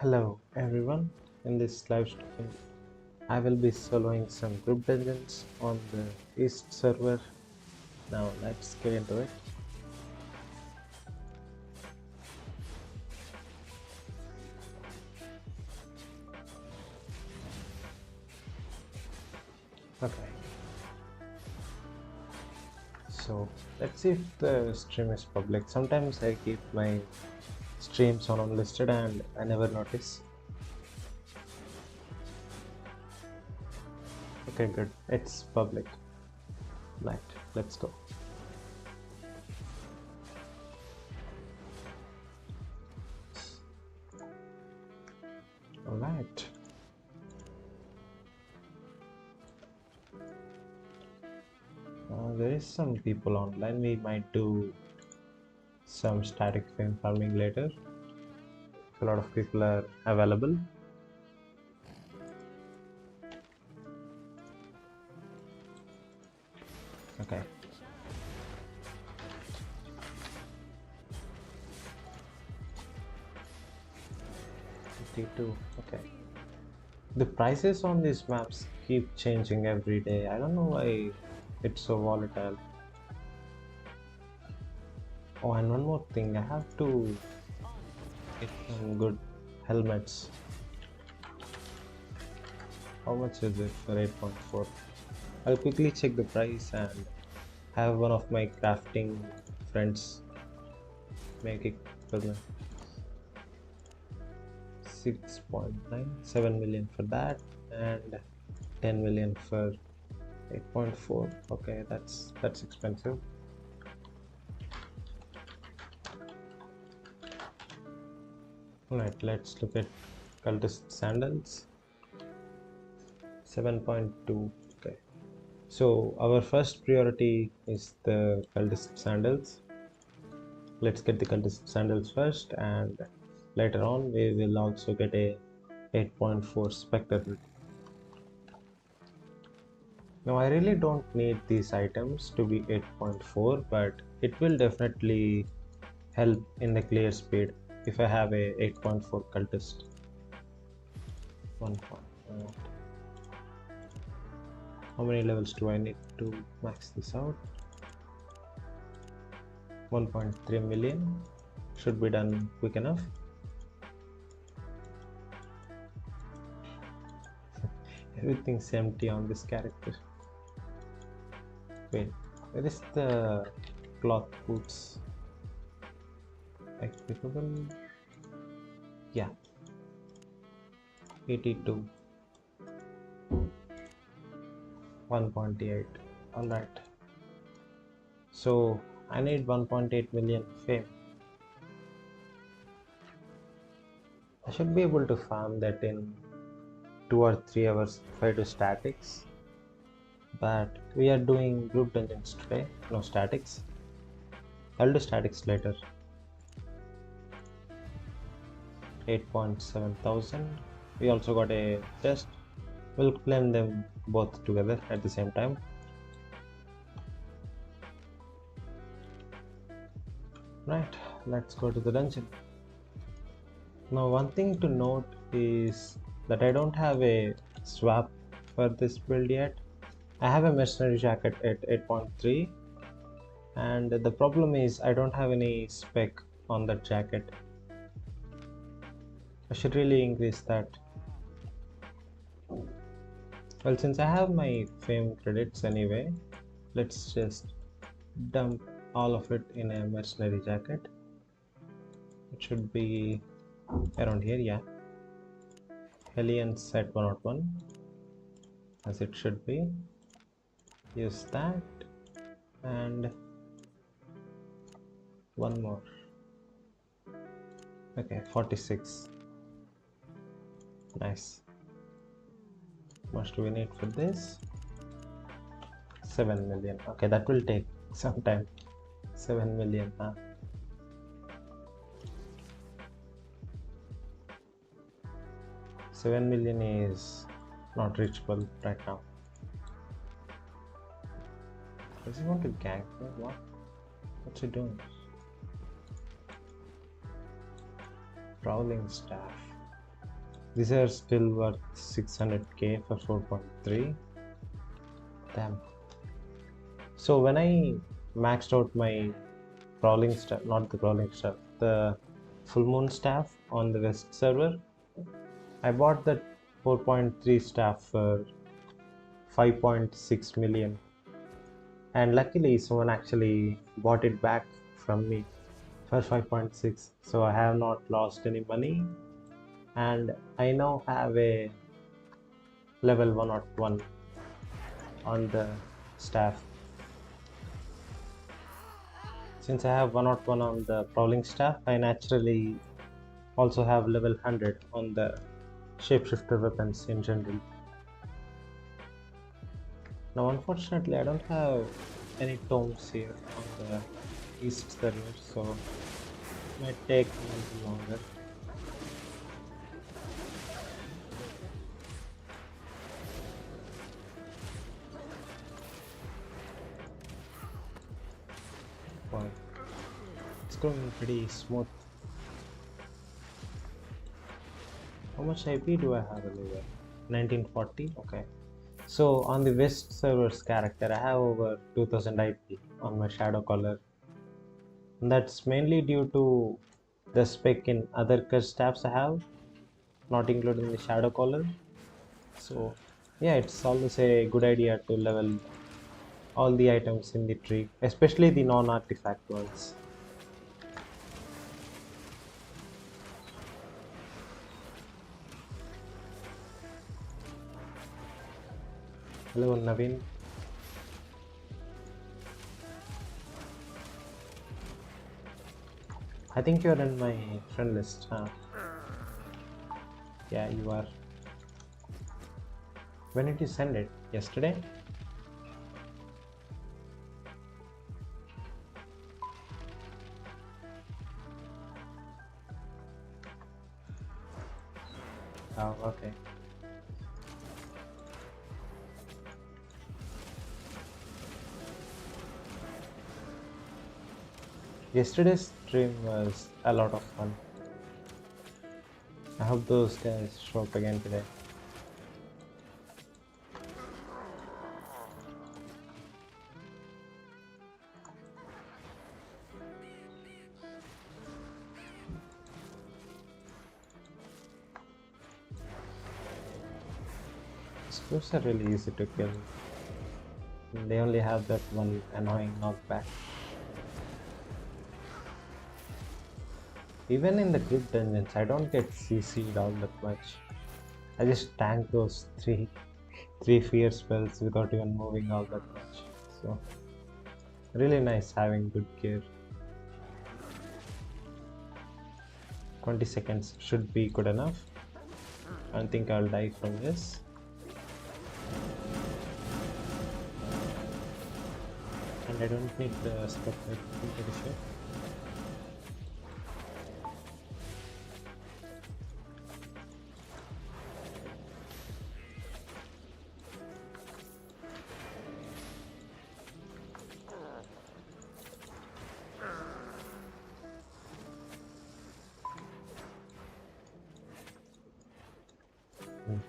Hello everyone, in this live stream I will be soloing some group dungeons on the East server. Now let's get into it. Okay, so let's see if the stream is public. Sometimes I keep my streams on unlisted and I never notice. Okay, good, it's public. Right, let's go. Alright. There is some people online. We might do some static frame farming later. A lot of people are available. Okay. T2. Okay. The prices on these maps keep changing every day. I don't know why it's so volatile. Oh, and one more thing, I have to get some good helmets. How much is it for 8.4? I'll quickly check the price and have one of my crafting friends make it for me. 6.9, 7 million for that, and 10 million for 8.4. Okay, that's expensive. Alright, let's look at cultist sandals. 7.2. Okay, so our first priority is the cultist sandals. Let's get the cultist sandals first, and later on we will also get a 8.4 spectre. Now I really don't need these items to be 8.4, but it will definitely help in the clear speed if I have a 8.4 cultist. 1 point. How many levels do I need to max this out? 1.3 million should be done quick enough. Everything's empty on this character. Wait, where is the cloth boots? Equipable? Yeah, 82. 1.8. Alright. So I need 1.8 million fame. I should be able to farm that in 2 or 3 hours if I do statics. But we are doing group dungeons today, no statics. I'll do statics later. 8.7 thousand. We also got a chest. We'll claim them both together at the same time. Right, let's go to the dungeon. Now one thing to note is that I don't have a swap for this build yet. I have a mercenary jacket at 8.3, and the problem is I don't have any spec on that jacket. I should really increase that. Well, since I have my fame credits anyway, let's just dump all of it in a mercenary jacket. It should be around here, yeah. Hellion set 101, as it should be. Use that, and one more. Okay, 46. Nice. How much do we need for this? 7 million. Okay, that will take some time. 7 million, huh? 7 million is not reachable right now. Does he want to gank me? What? What's he doing? Prowling staff. These are still worth 600k for 4.3. Damn. So when I maxed out my crawling staff, not the crawling staff, the full moon staff on the west server, I bought that 4.3 staff for 5.6 million, and luckily someone actually bought it back from me for 5.6, so I have not lost any money, and I now have a level 101 on the staff. Since I have 101 on the prowling staff, I naturally also have level 100 on the shapeshifter weapons in general. Now unfortunately I don't have any tomes here on the east server, so it might take a little longer. Wow. It's going pretty smooth. How much IP do I have anyway? 1940? Okay. So on the west server's character, I have over 2000 IP on my shadow color. And that's mainly due to the spec in other cursed staffs I have, not including the shadow color. So yeah, it's always a good idea to level all the items in the tree, especially the non-artifact ones. Hello Naveen. I think you're in my friend list, huh? Yeah, you are. When did you send it? Yesterday? Oh, okay. Yesterday's stream was a lot of fun. I hope those guys show up again today. Screws are really easy to kill. They only have that one annoying knockback. Even in the group dungeons, I don't get CC'd all that much. I just tank those three fear spells without even moving all that much. So really nice having good gear. 20 seconds should be good enough. I don't think I'll die from this. And I don't need the stuff that I'm pretty sure.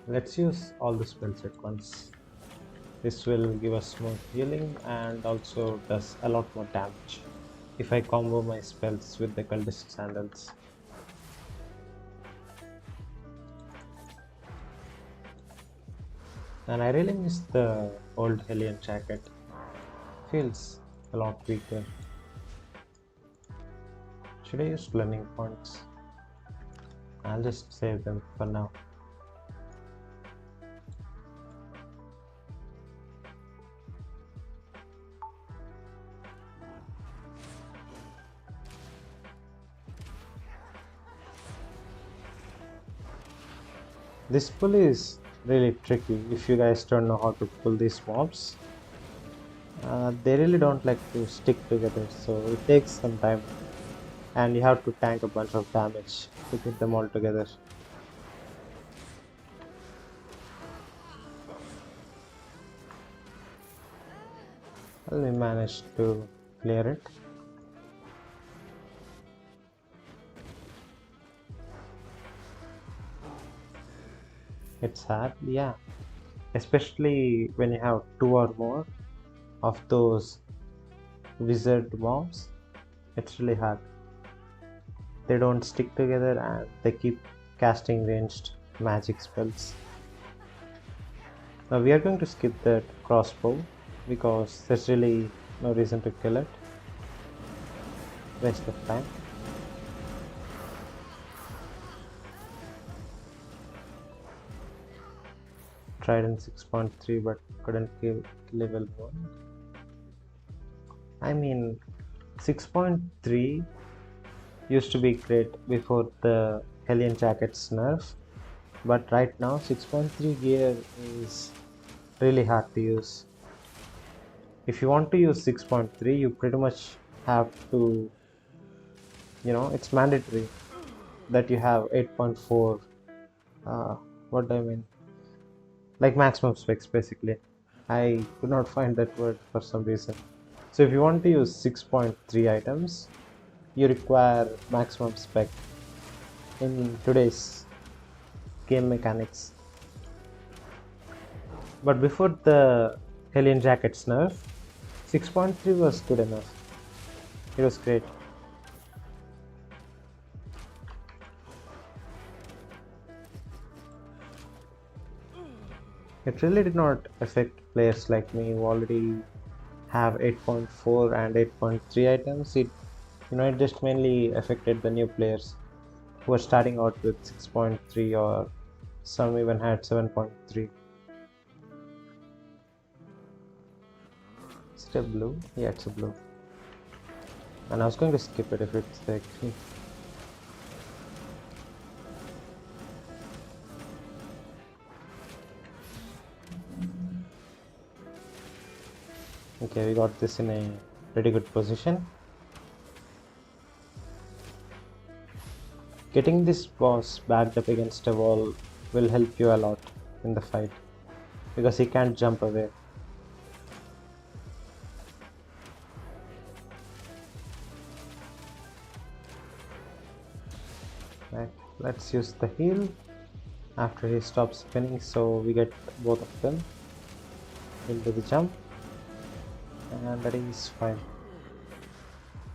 Let's use all the spells at once. This will give us more healing and also does a lot more damage if I combo my spells with the cultist sandals. And I really miss the old Hellion jacket. Feels a lot weaker. Should I use learning points? I'll just save them for now. This pull is really tricky if you guys don't know how to pull these mobs. They really don't like to stick together, so it takes some time and you have to tank a bunch of damage to get them all together. We managed to clear it. It's hard, yeah. Especially when you have two or more of those wizard mobs, it's really hard. They don't stick together and they keep casting ranged magic spells. Now we are going to skip that crossbow because there's really no reason to kill it. Waste of time. Tried in 6.3 but couldn't kill level 1. I mean, 6.3 used to be great before the Hellion Jacket's nerf, but right now 6.3 gear is really hard to use. If you want to use 6.3, you pretty much have to, it's mandatory that you have 8.4. What do I mean? Like maximum specs basically. I could not find that word for some reason. So if you want to use 6.3 items, you require maximum spec in today's game mechanics. But before the Hellion Jacket's nerf, 6.3 was good enough. It was great. It really did not affect players like me who already have 8.4 and 8.3 items. It just mainly affected the new players who are starting out with 6.3, or some even had 7.3. Is it a blue? Yeah, it's a blue. And I was going to skip it if it's the key. Okay, we got this in a pretty good position. Getting this boss backed up against a wall will help you a lot in the fight because he can't jump away. Right, let's use the heal after he stops spinning so we get both of them into the jump, and that is fine.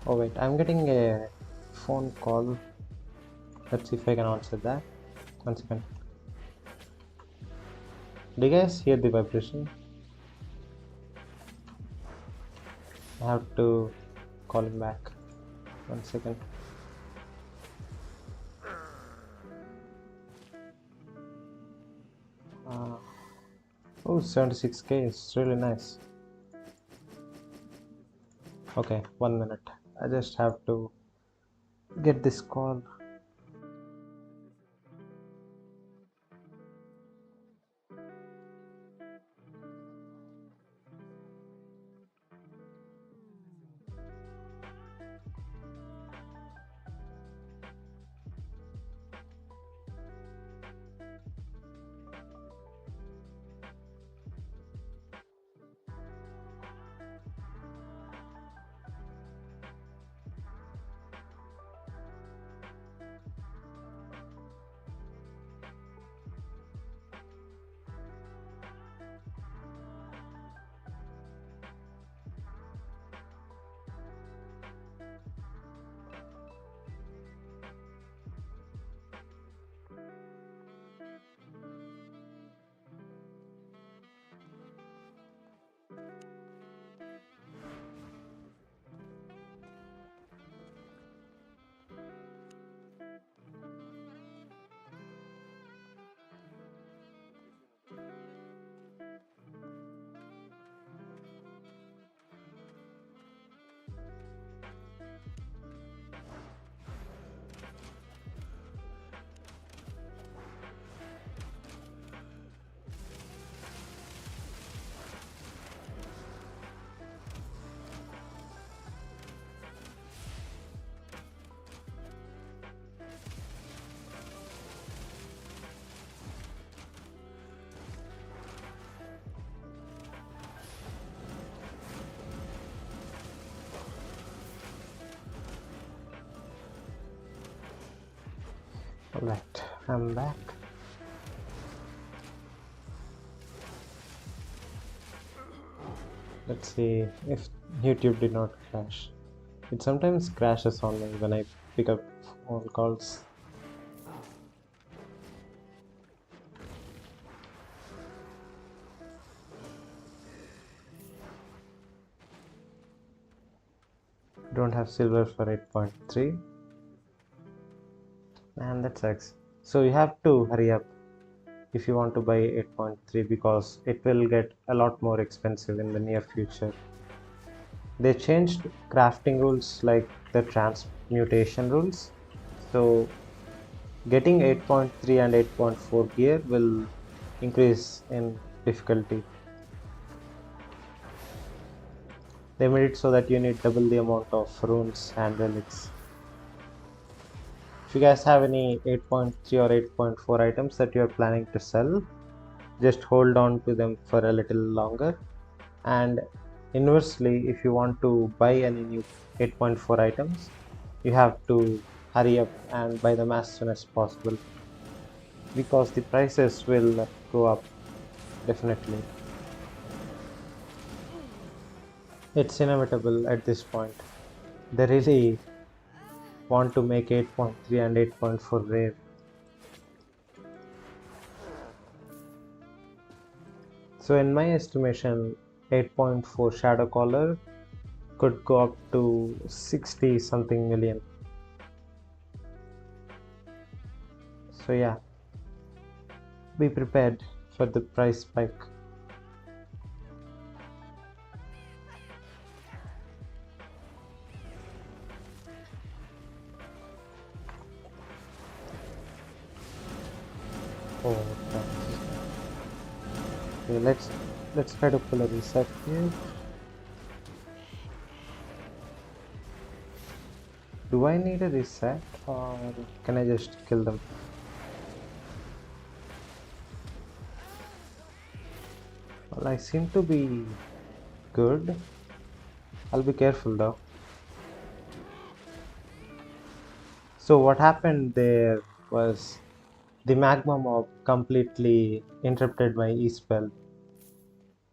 Oh wait, I'm getting a phone call. Let's see if I can answer that. 1 second. Do you guys hear the vibration? I have to call him back. 1 second. Oh, 76k is really nice. Okay, 1 minute. I just have to get this call. Alright, I'm back. Let's see if YouTube did not crash. It sometimes crashes on me when I pick up phone calls. Don't have silver for 8.3, and that sucks. So you have to hurry up if you want to buy 8.3 because it will get a lot more expensive in the near future. They changed crafting rules like the transmutation rules, so getting 8.3 and 8.4 gear will increase in difficulty. They made it so that you need double the amount of runes and relics. If you guys have any 8.3 or 8.4 items that you are planning to sell, just hold on to them for a little longer. And inversely, if you want to buy any new 8.4 items, you have to hurry up and buy them as soon as possible because the prices will go up definitely. It's inevitable at this point. They really want to make 8.3 and 8.4 rare. So in my estimation, 8.4 Shadow Caller could go up to 60 something million. So yeah, be prepared for the price spike. Oh, okay, let's try to pull a reset here. Do I need a reset or can I just kill them? Well, I seem to be good. I'll be careful though. So what happened there was the magma mob completely interrupted my E-spell.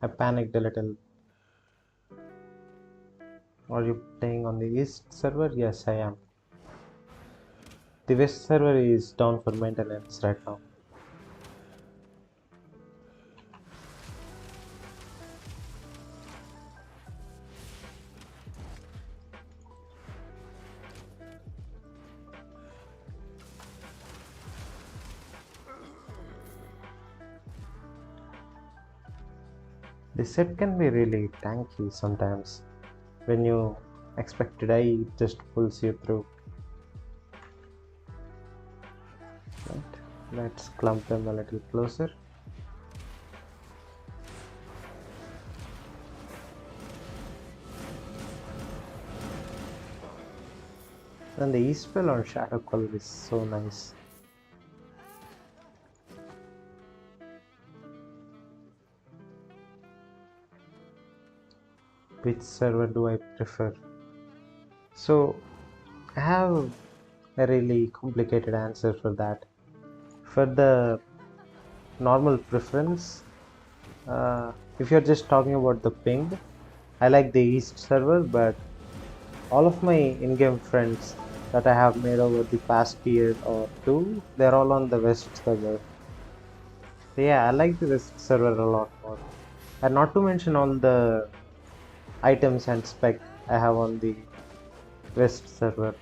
I panicked a little. Are you playing on the East server? Yes, I am. The West server is down for maintenance right now. The set can be really tanky sometimes. When you expect to die, it just pulls you through. Right. Let's clump them a little closer. And the E-spell on Shadow Caller is so nice. Which server do I prefer? So I have a really complicated answer for that. For the normal preference, if you're just talking about the ping, I like the East server, but all of my in-game friends that I have made over the past year or two, they're all on the West server. So yeah, I like the West server a lot more. And not to mention all the items and spec I have on the West server.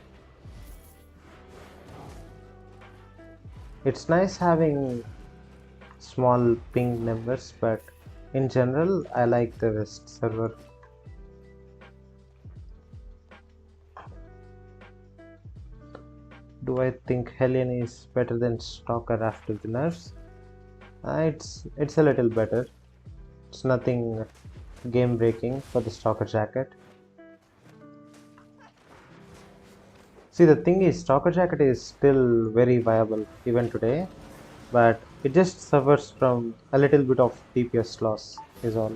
It's nice having small ping numbers, but in general, I like the West server. Do I think Hellion is better than Stalker after the nerfs? It's a little better. It's nothing game breaking for the Stalker jacket. See, the thing is, Stalker jacket is still very viable even today, but it just suffers from a little bit of DPS loss is all.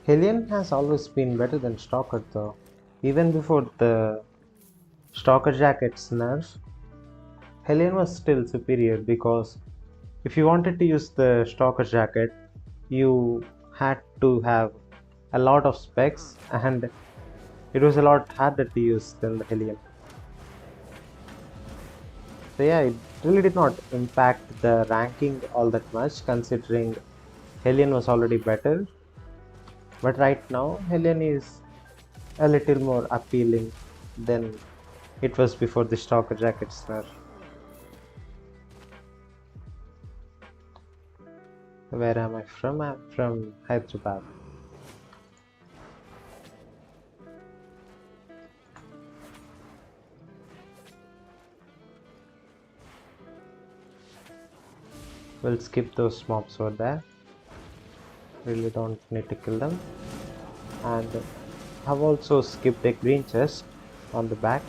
Hellion has always been better than Stalker though. Even before the Stalker jacket's nerf, Hellion was still superior because If you wanted to use the Stalker jacket, you had to have a lot of specs, and it was a lot harder to use than the Hellion. So yeah, it really did not impact the ranking all that much, considering Hellion was already better. But right now, Hellion is a little more appealing than it was before the Stalker jackets nerf. Where am I from? I'm from Hyderabad. We'll skip those mobs over there. Really don't need to kill them. And I've also skipped a green chest on the back.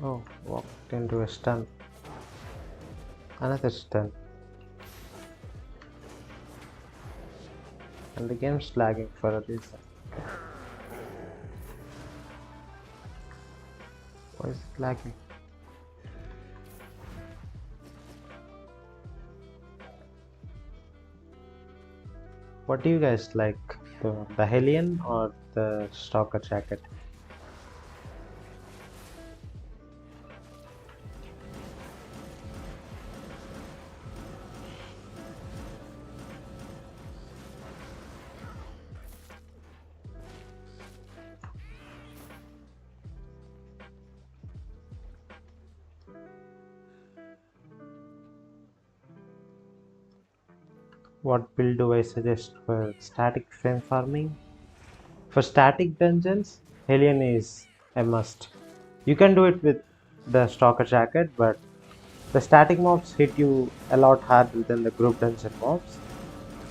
Oh, walked into a stun. Another stun. And the game's lagging for a reason. Why is it lagging? What do you guys like? The Hellion or the Stalker jacket? What build do I suggest for static frame farming? For static dungeons, Hellion is a must. You can do it with the Stalker jacket, but the static mobs hit you a lot harder than the group dungeon mobs.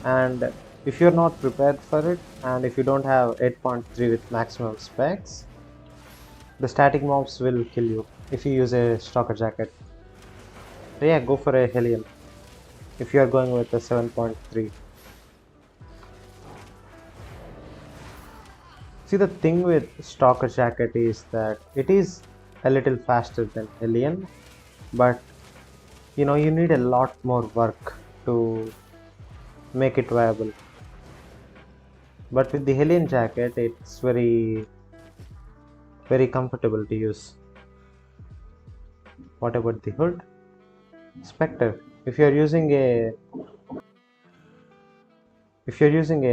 And if you're not prepared for it, and if you don't have 8.3 with maximum specs, the static mobs will kill you if you use a Stalker jacket. So yeah, go for a Hellion if you are going with a 7.3. See, the thing with Stalker jacket is that it is a little faster than Hellion, but you need a lot more work to make it viable. But with the Hellion jacket, it's very comfortable to use. What about the hood? Spectre. If you're using a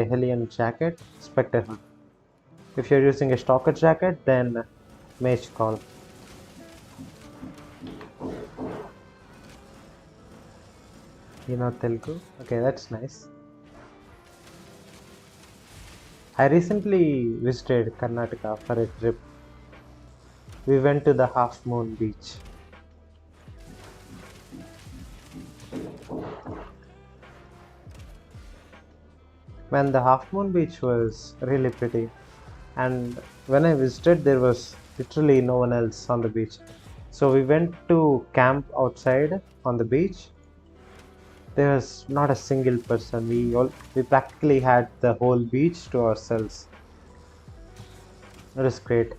Hellion jacket, Spectre hood. If you're using a Stalker jacket, then Mage Call. You know Telugu? Okay, that's nice. I recently visited Karnataka for a trip. We went to the Half Moon Beach. Man, the Half Moon Beach was really pretty. And when I visited, there was literally no one else on the beach. So we went to camp outside on the beach. There was not a single person. We practically had the whole beach to ourselves. It was great.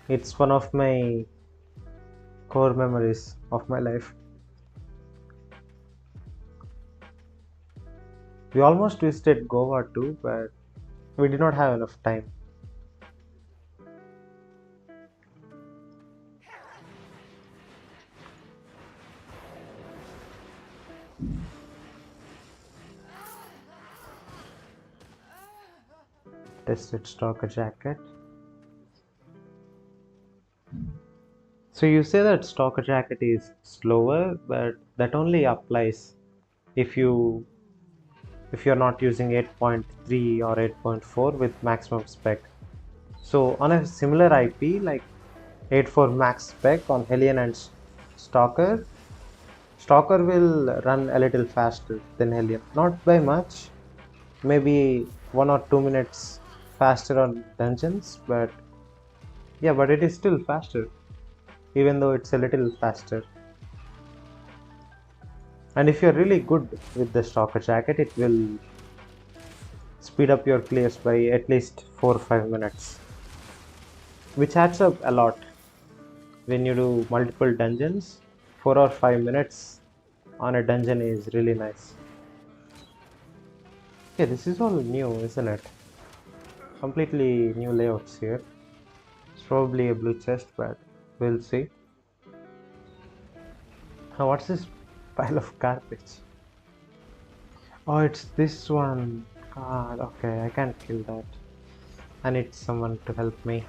It's one of my core memories of my life. We almost visited Goa too, but we did not have enough time. Tested Stalker jacket. So you say that Stalker jacket is slower, but that only applies if you're not using 8.3 or 8.4 with maximum spec. So on a similar IP like 8.4 max spec on Hellion and Stalker will run a little faster than Hellion. Not by much, maybe 1 or 2 minutes faster on dungeons, but yeah, but it is still faster, even though it's a little faster. And if you're really good with the Stalker jacket, it will speed up your clears by at least 4 or 5 minutes, which adds up a lot. when you do multiple dungeons, 4 or 5 minutes on a dungeon is really nice. Okay, this is all new, isn't it? Completely new layouts here. It's probably a blue chest, but we'll see. Now, what's this pile of garbage? Oh, it's this one. God, okay, I can't kill that. I need someone to help me.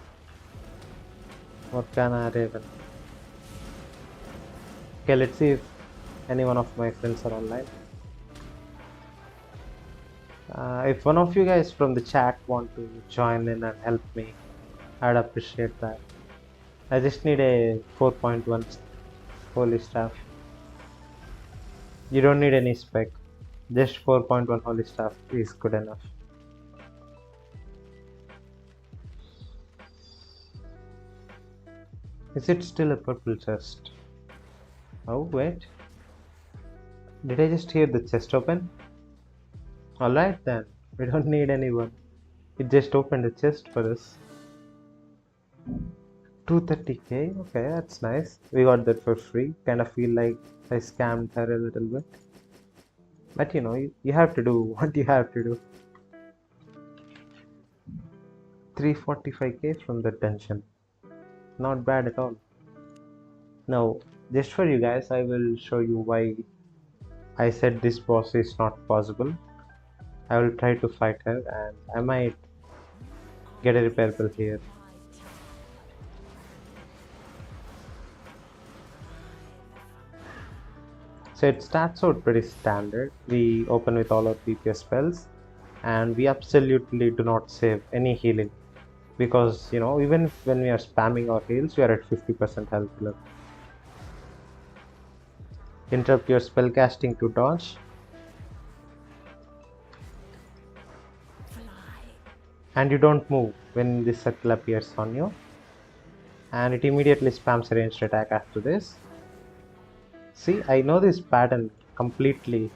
Morgana Raven. Okay, let's see if any one of my friends are online. If one of you guys from the chat want to join in and help me, I'd appreciate that. I just need a 4.1 holy staff. You don't need any spec. Just 4.1 holy staff is good enough. Is it still a purple chest? Oh, wait. Did I just hear the chest open? Alright then. We don't need anyone. It just opened the chest for us. 230k? Okay, that's nice. We got that for free. Kind of feel like I scammed her a little bit. But you know, you have to do what you have to do. 345k from the dungeon. Not bad at all. Now, just for you guys, I will show you why I said this boss is not possible. I will try to fight her and I might get a repairable here. So it starts out pretty standard. We open with all our DPS spells and we absolutely do not save any healing because, you know, even when we are spamming our heals, we are at 50% health left. Interrupt your spell casting to dodge. And you don't move when this circle appears on you. And it immediately spams a ranged attack after this. See, I know this pattern completely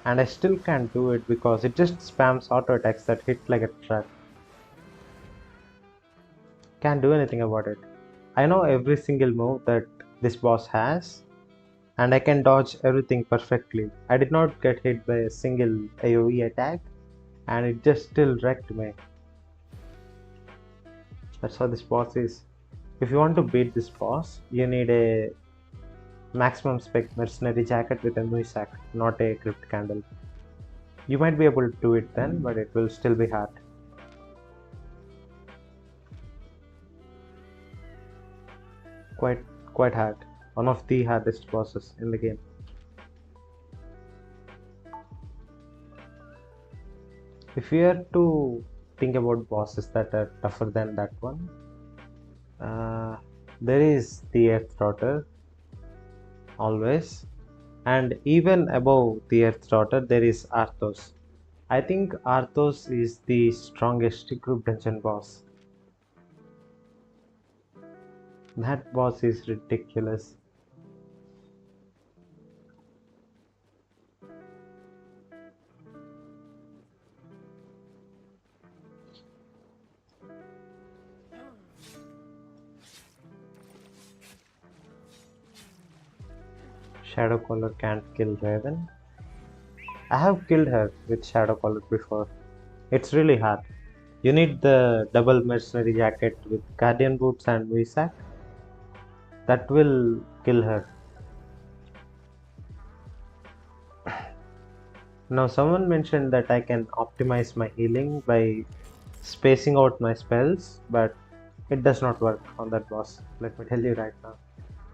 and I still can't do it because it just spams auto attacks that hit like a truck. Can't do anything about it. I know every single move that this boss has and I can dodge everything perfectly. I did not get hit by a single AoE attack and it just still wrecked me. That's how this boss is. If you want to beat this boss, you need a maximum spec mercenary jacket with a Muisak, not a crypt candle. You might be able to do it then, but it will still be hard. Quite hard. One of the hardest bosses in the game. If you are to think about bosses that are tougher than that one, there is the Earth Daughter, always, and even above the Earth Daughter there is Arthos. I think Arthos is the strongest group dungeon boss. That boss is ridiculous. Shadowcaller can't kill Raven. I have killed her with Shadowcaller before. It's really hard. You need the double mercenary jacket with Guardian Boots and Muisak. That will kill her. Now someone mentioned that I can optimize my healing by spacing out my spells, but it does not work on that boss. Let me tell you right now.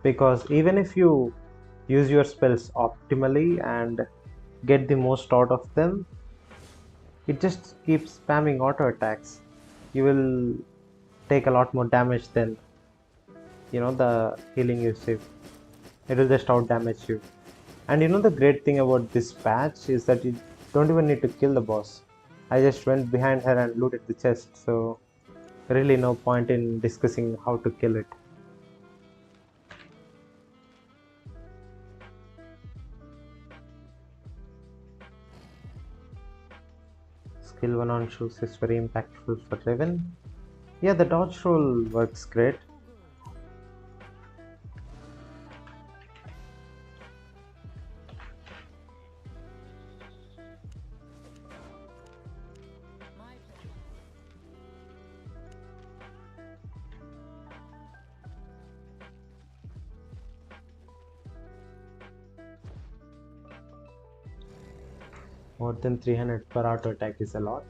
Because even if you use your spells optimally and get the most out of them, it just keeps spamming auto attacks. You will take a lot more damage than the healing you save. It will just out damage you. And the great thing about this patch is that you don't even need to kill the boss. I just went behind her and looted the chest, so really no point in discussing how to kill it. Skill 1 on shoes is very impactful for Raven. Yeah, the dodge roll works great. More than 300 per auto attack is a lot.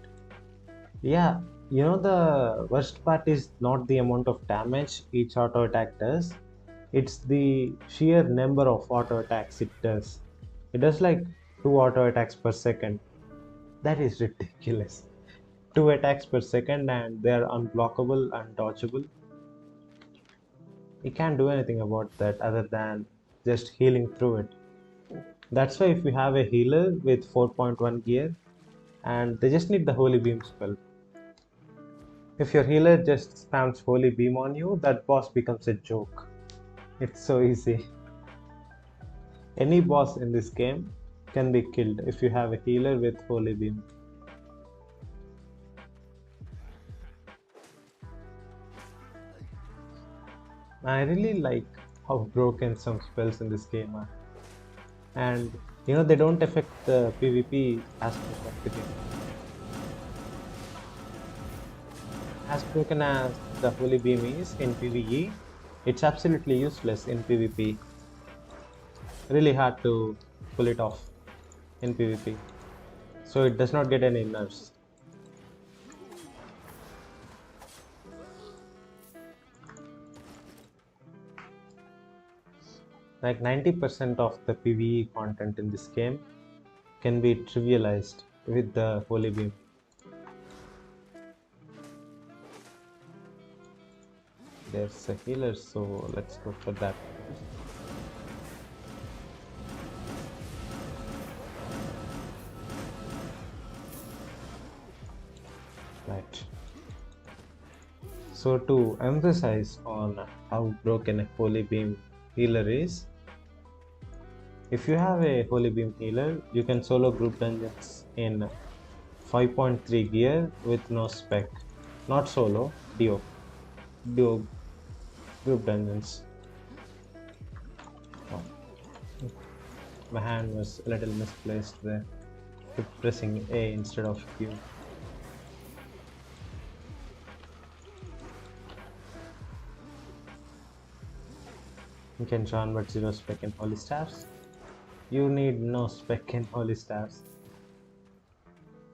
Yeah, you know the worst part is not the amount of damage each auto attack does, it's the sheer number of auto attacks it does. It does like 2 auto attacks per second. That is ridiculous. 2 attacks per second and they are unblockable, undodgeable. You can't do anything about that other than just healing through it. That's why if you have a healer with 4.1 gear and they just need the Holy Beam spell, if your healer just spams Holy Beam on you, that boss becomes a joke. It's so easy. Any boss in this game can be killed if you have a healer with Holy Beam. I really like how broken some spells in this game are. And you know, they don't affect the PvP aspect of the game. As broken as the Holy Beam is in PvE, it's absolutely useless in PvP. Really hard to pull it off in PvP. So it does not get any nerfs. Like 90% of the PvE content in this game can be trivialized with the Holy Beam. There's a healer, so let's go for that. Right. So to emphasize on how broken a Holy Beam healer is, if you have a Holy Beam healer, you can solo group dungeons in 5.3 gear with no spec. Not solo, duo. Duo group dungeons. Oh. My hand was a little misplaced there. Keep pressing A instead of Q. You can join but 0 spec in Holy Staffs. You need no spec in Holy Staffs.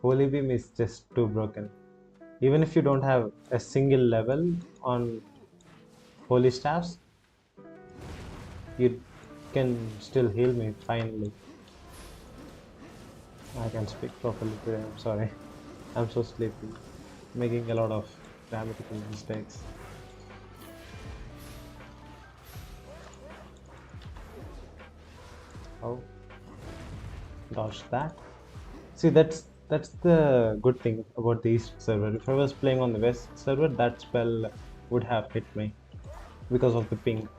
Holy Beam is just too broken. Even if you don't have a single level on Holy Staffs, you can still heal me finally. I can speak properly today, I'm sorry. I'm so sleepy, making a lot of grammatical mistakes. Oh, dodge that. See, that's the good thing about the East server. If I was playing on the West server, that spell would have hit me because of the ping.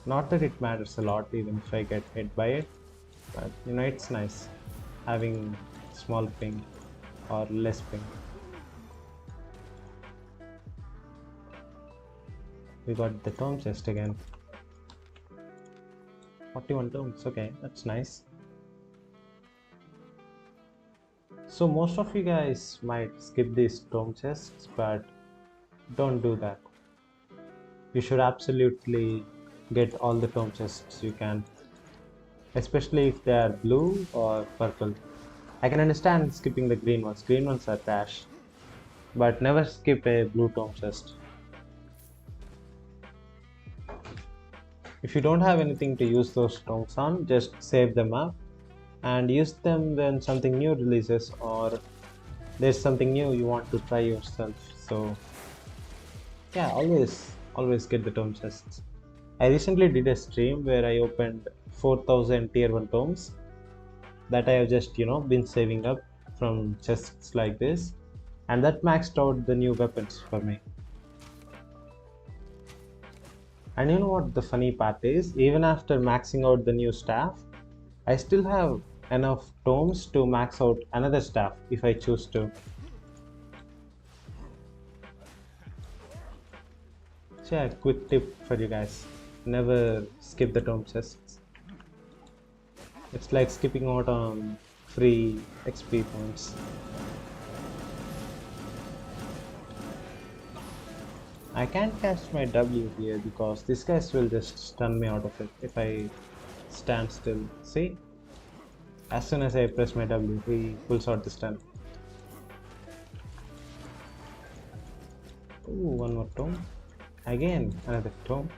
Not that it matters a lot, even if I get hit by it, but you know, it's nice having small ping or less ping. We got the tome chest again. 41 tomes, okay, that's nice. So most of you guys might skip these tome chests, but don't do that. You should absolutely get all the tome chests you can, especially if they are blue or purple. I can understand skipping the green ones. Green ones are trash, but never skip a blue tome chest. If you don't have anything to use those tomes on, just save them up and use them when something new releases or there's something new you want to try yourself. So yeah, always get the tome chests. I recently did a stream where I opened 4000 tier 1 tomes that I have just been saving up from chests like this, and that maxed out the new weapons for me. And you know what the funny part is? Even after maxing out the new staff, I still have enough tomes to max out another staff if I choose to. So yeah, quick tip for you guys. Never skip the tome chests. It's like skipping out on free XP points. I can't cast my W here because this guys will just stun me out of it if I stand still. See? As soon as I press my W, he pulls out the stun. Ooh, one more tome. Again, another tome.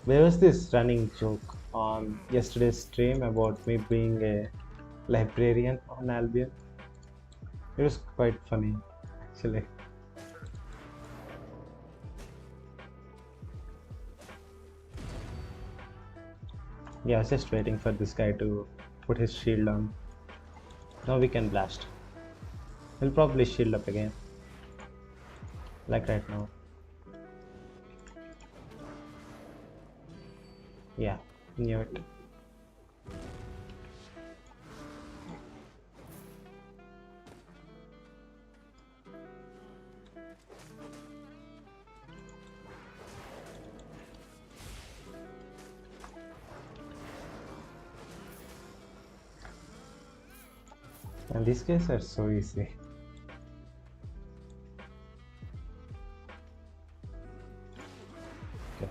There was this running joke on yesterday's stream about me being a librarian on Albion. It was quite funny, actually. Yeah, I was just waiting for this guy to put his shield on. Now we can blast. He'll probably shield up again. Like right now. Yeah, knew it. And these guys are so easy. Okay.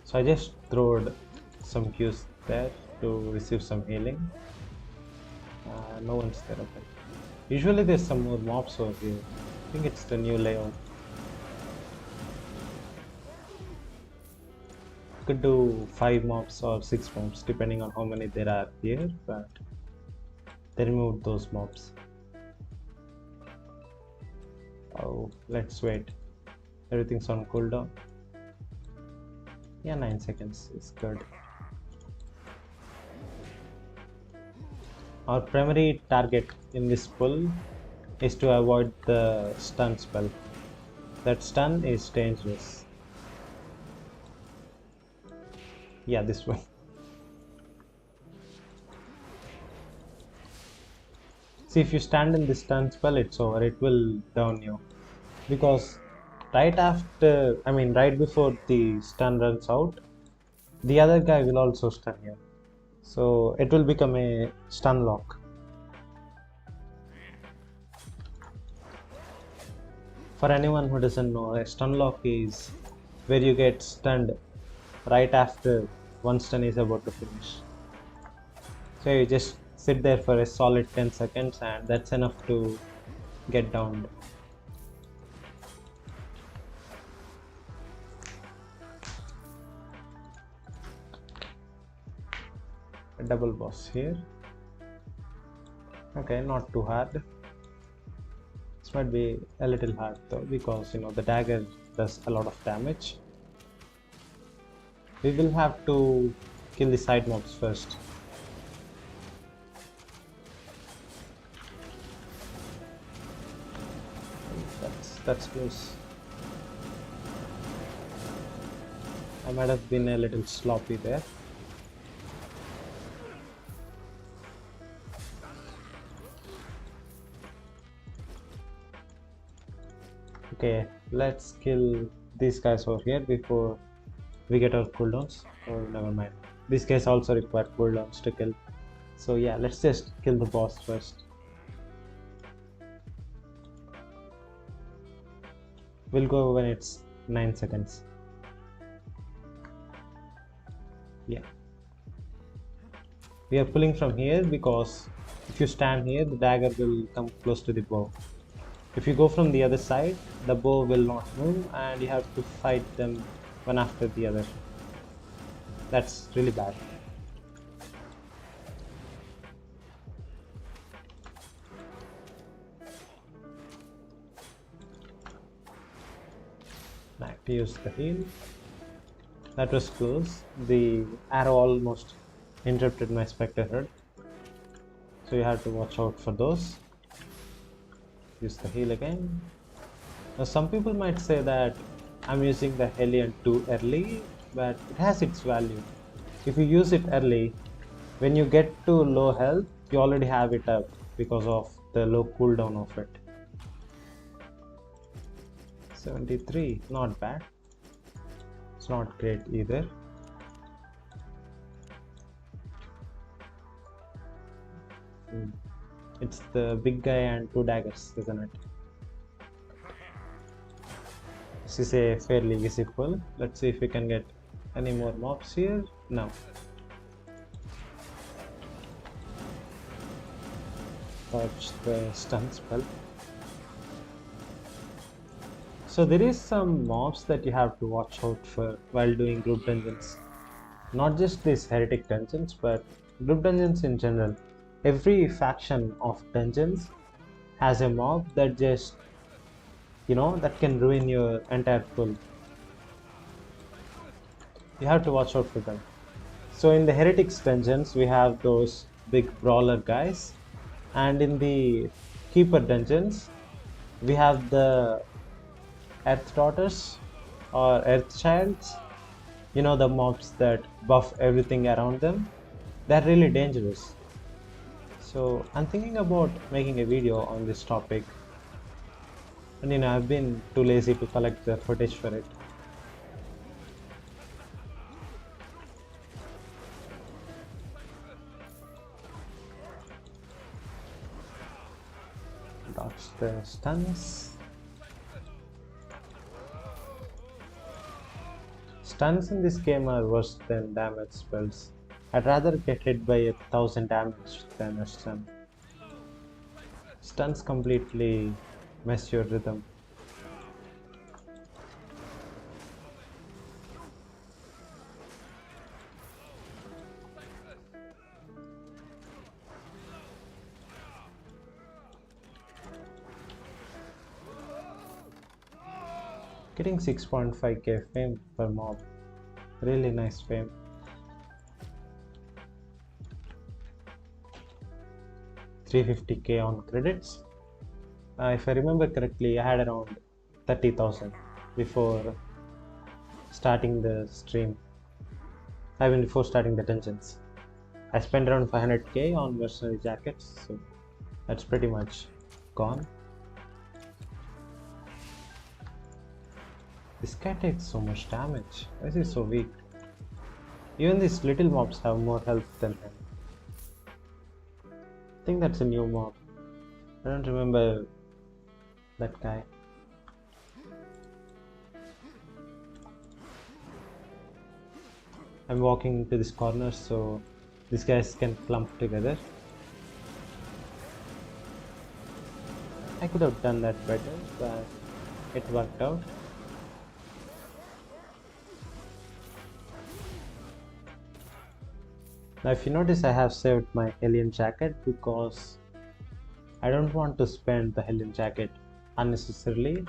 So I just throwed some Qs there to receive some healing. No one's there, okay. Usually there's some more mobs over here. I think it's the new layout. Could do 5 mobs or 6 mobs depending on how many there are here, but they removed those mobs. Oh, let's wait. Everything's on cooldown. Yeah, 9 seconds is good. Our primary target in this pull is to avoid the stun spell. That stun is dangerous. Yeah, this one. See, if you stand in this stun spell, it's over. It will down you. Because right before the stun runs out, the other guy will also stun you. So it will become a stun lock. For anyone who doesn't know, a stun lock is where you get stunned right after one stun is about to finish. So you just sit there for a solid 10 seconds and that's enough to get downed. A double boss here. Okay, not too hard. This might be a little hard though because the dagger does a lot of damage. We will have to kill the side mobs first. That's close. I might have been a little sloppy there. Okay, let's kill these guys over here before we get our cooldowns. Oh, never mind. These guys also require cooldowns to kill. So yeah, let's just kill the boss first. We'll go when it's 9 seconds. Yeah. We are pulling from here because if you stand here, the dagger will come close to the bow. If you go from the other side, the bow will not move and you have to fight them one after the other. That's really bad. I have to use the heal. That was close. The arrow almost interrupted my Spectre Head. So you have to watch out for those. Use the heal again. Now some people might say that I'm using the Hellion too early, but it has its value. If you use it early, when you get to low health, you already have it up because of the low cooldown of it. 73, not bad. It's not great either. It's the big guy and 2 daggers, isn't it? This is a fairly easy pull. Let's see if we can get any more mobs here. No. dodge the stun spell. So there is some mobs that you have to watch out for while doing group dungeons. Not just these heretic dungeons, but group dungeons in general. Every faction of dungeons has a mob that just, that can ruin your entire pull. You have to watch out for them. So in the heretics dungeons, we have those big brawler guys, and in the keeper dungeons, we have the earth daughters or earth childs. The mobs that buff everything around them. They're really dangerous. So I'm thinking about making a video on this topic, and I've been too lazy to collect the footage for it. Dodge the stuns. Stuns in this game are worse than damage spells. I'd rather get hit by 1,000 damage than a stun. Stuns completely mess your rhythm. Getting 6.5k fame per mob. Really nice fame. $350k on credits. If I remember correctly, I had around 30,000 before starting the stream. Before starting the dungeons. I spent around 500k on mercenary jackets, so that's pretty much gone. This guy takes so much damage. Why is he so weak? Even these little mobs have more health than him. I think that's a new mob. I don't remember that guy. I'm walking to this corner so these guys can clump together. I could have done that better, but it worked out. Now if you notice, I have saved my Hellion jacket because I don't want to spend the Hellion jacket unnecessarily.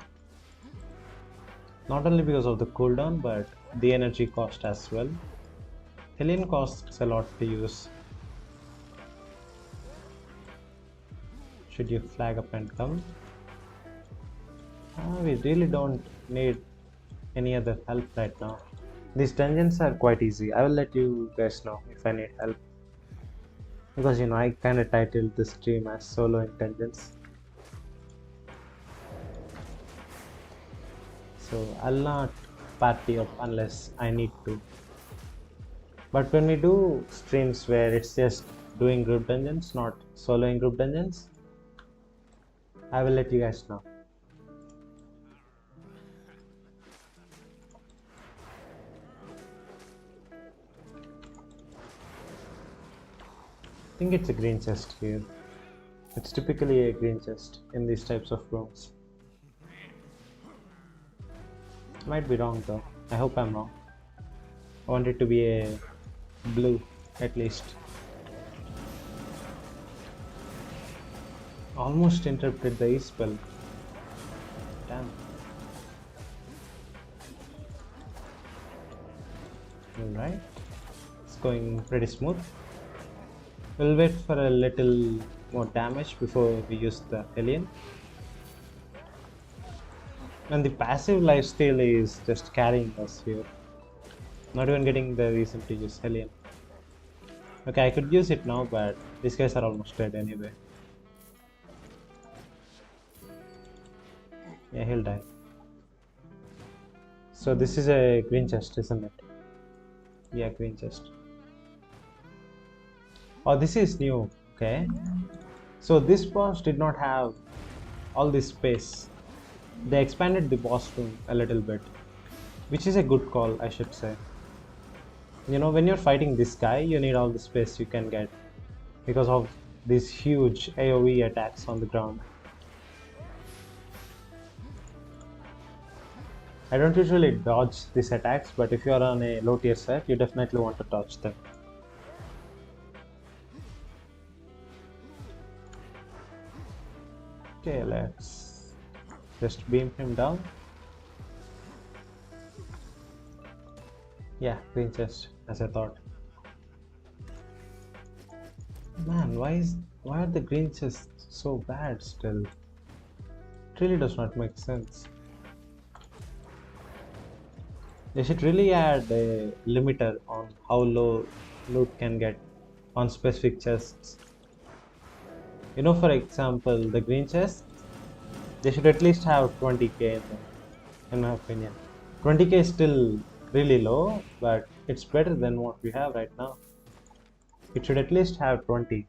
Not only because of the cooldown, but the energy cost as well. Hellion costs a lot to use. Should you flag up and come? We really don't need any other help right now. These dungeons are quite easy. I will let you guys know if I need help. Because I kinda titled this stream as soloing dungeons. So I'll not party up unless I need to. But when we do streams where it's just doing group dungeons, not soloing group dungeons, I will let you guys know. I think it's a green chest here. It's typically a green chest in these types of rooms. Might be wrong though. I hope I'm wrong. I want it to be a blue at least. Almost interrupted the E-spell. Damn. Alright. It's going pretty smooth. We'll wait for a little more damage before we use the Hellion. And the passive lifesteal is just carrying us here. Not even getting the reason to use Hellion. Okay, I could use it now, but these guys are almost dead anyway. Yeah, he'll die. So this is a green chest, isn't it? Yeah, green chest. Oh, this is new. Okay. So this boss did not have all this space. They expanded the boss room a little bit, which is a good call, I should say. When you're fighting this guy, you need all the space you can get because of these huge AoE attacks on the ground. I don't usually dodge these attacks, but if you are on a low tier set, you definitely want to dodge them. Okay, let's just beam him down. Yeah, green chest, as I thought. Man, why are the green chests so bad still? It really does not make sense. They should really add a limiter on how low loot can get on specific chests. You know, for example, the green chest, they should at least have 20k in them, in my opinion. 20k is still really low, but it's better than what we have right now. It should at least have 20.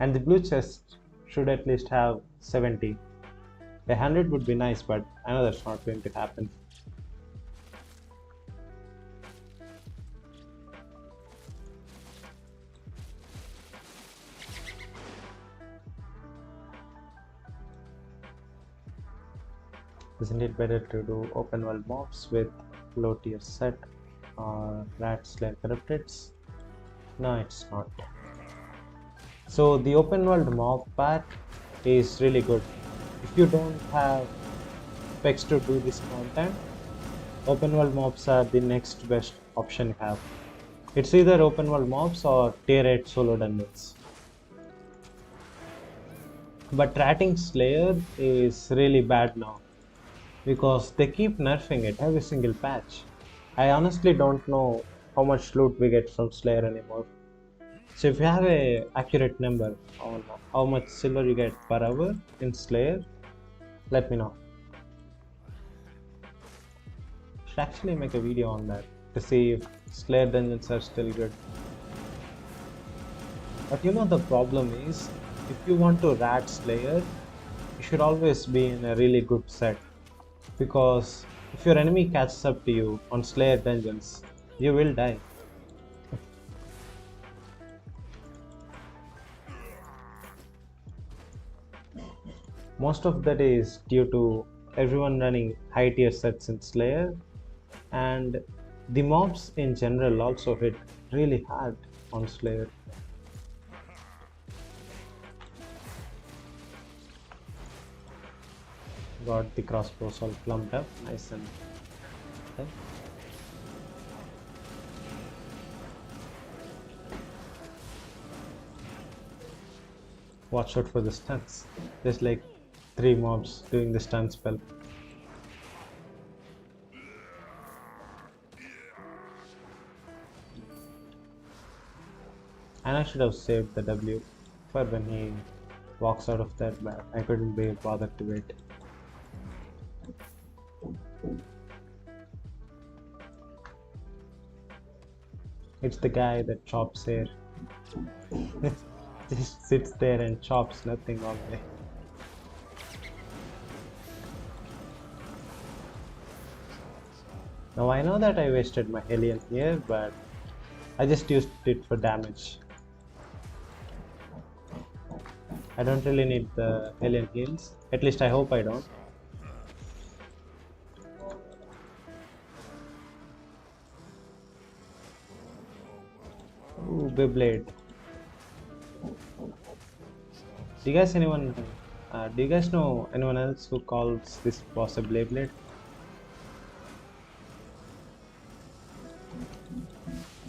And the blue chest should at least have 70. 100 would be nice, but I know that's not going to happen. Isn't it better to do open world mobs with low tier set or rat slayer corrupteds? No, it's not. So the open world mob pack is really good. If you don't have specs to do this content, open world mobs are the next best option you have. It's either open world mobs or tier 8 solo dungeons. But ratting slayer is really bad now, because they keep nerfing it every single patch. I honestly don't know how much loot we get from Slayer anymore. So if you have a accurate number on how much silver you get per hour in Slayer, let me know. Should actually make a video on that to see if Slayer dungeons are still good. But you know, the problem is, if you want to rat Slayer, you should always be in a really good set. Because if your enemy catches up to you on Slayer dungeons, you will die. Most of that is due to everyone running high tier sets in Slayer, and the mobs in general also hit really hard on Slayer. Got the crossbows all plumped up, nice and okay. Watch out for the stunts. There's like 3 mobs doing the stun spell. And I should have saved the W for when he walks out of that, but I couldn't be bothered to wait. It's the guy that chops hair. Just sits there and chops nothing all day. Now I know that I wasted my Hellion here, but I just used it for damage. I don't really need the Hellion heals. At least I hope I don't. Ooh, Beyblade. Do you guys know anyone else who calls this boss a Beyblade?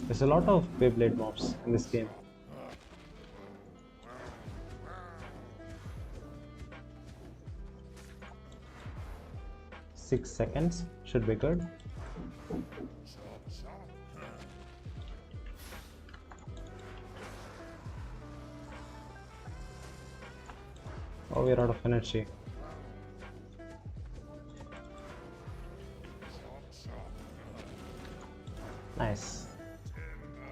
There's a lot of Beyblade mobs in this game. Six seconds should be good. Oh, we're out of energy. Nice.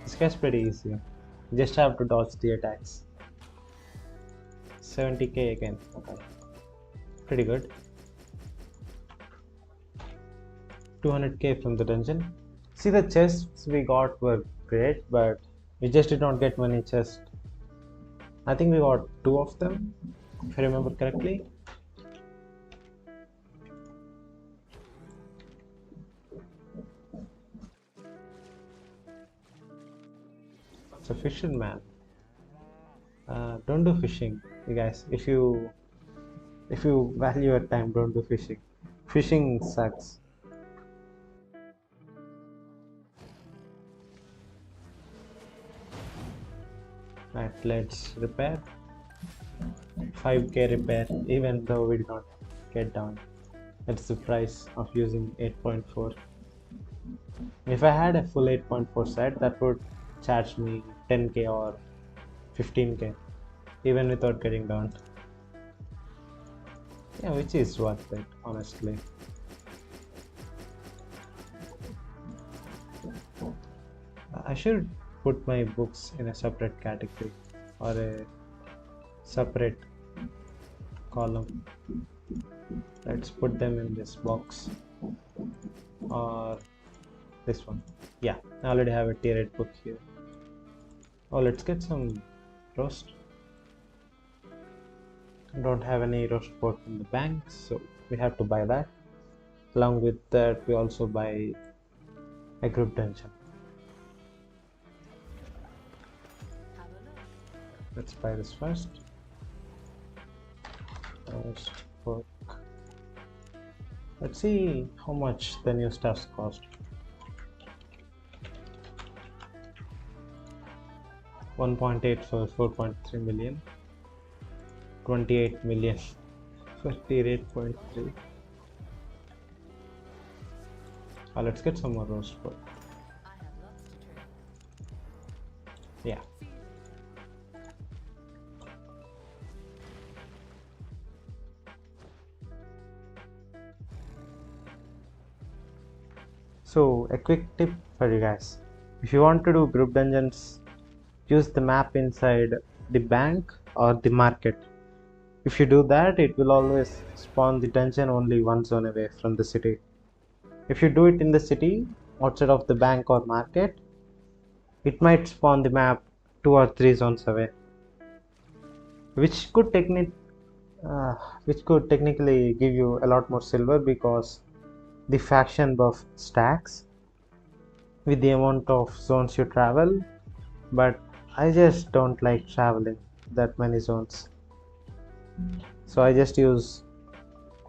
This guy's pretty easy. You just have to dodge the attacks. 70k again. Okay. Pretty good. 200k from the dungeon. See, the chests we got were great, but we just did not get many chests I think we got 2 of them, if I remember correctly. It's a fisherman. Don't do fishing, you guys. If you value your time, don't do fishing. Fishing sucks. Right, let's repair. 5k repair, even though we did not get down. That's the price of using 8.4. If I had a full 8.4 set, that would charge me 10k or 15k, even without getting down. Yeah, which is worth it, honestly. I should put my books in a separate category or a separate column. Let's put them in this box or this one. Yeah, I already have a tier 8 book here. Oh, let's get some roast. Don't have any roast pork in the bank, so we have to buy that. Along with that, we also buy a group dungeon. Let's buy this first. Roast pork. Let's see how much the new stuffs cost. 1.8 for 4.3 million. 28 million for tier 8.3. Let's get some more roast pork. Yeah. So a quick tip for you guys. If you want to do group dungeons, use the map inside the bank or the market. If you do that, it will always spawn the dungeon only one zone away from the city. If you do it in the city, outside of the bank or market, it might spawn the map 2 or 3 zones away, which could technically give you a lot more silver because the faction buff stacks with the amount of zones you travel, but I just don't like traveling that many zones. So I just use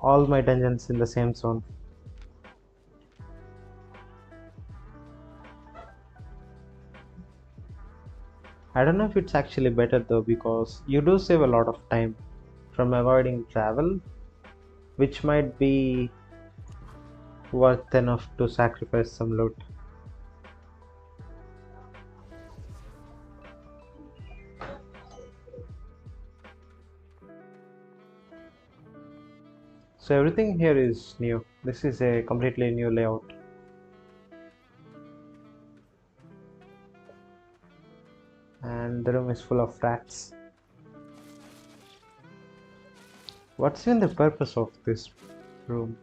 all my dungeons in the same zone. I don't know if it's actually better though, because you do save a lot of time from avoiding travel, which might be worth enough to sacrifice some loot. So everything here is new. This is a completely new layout. And the room is full of rats. What's even the purpose of this room?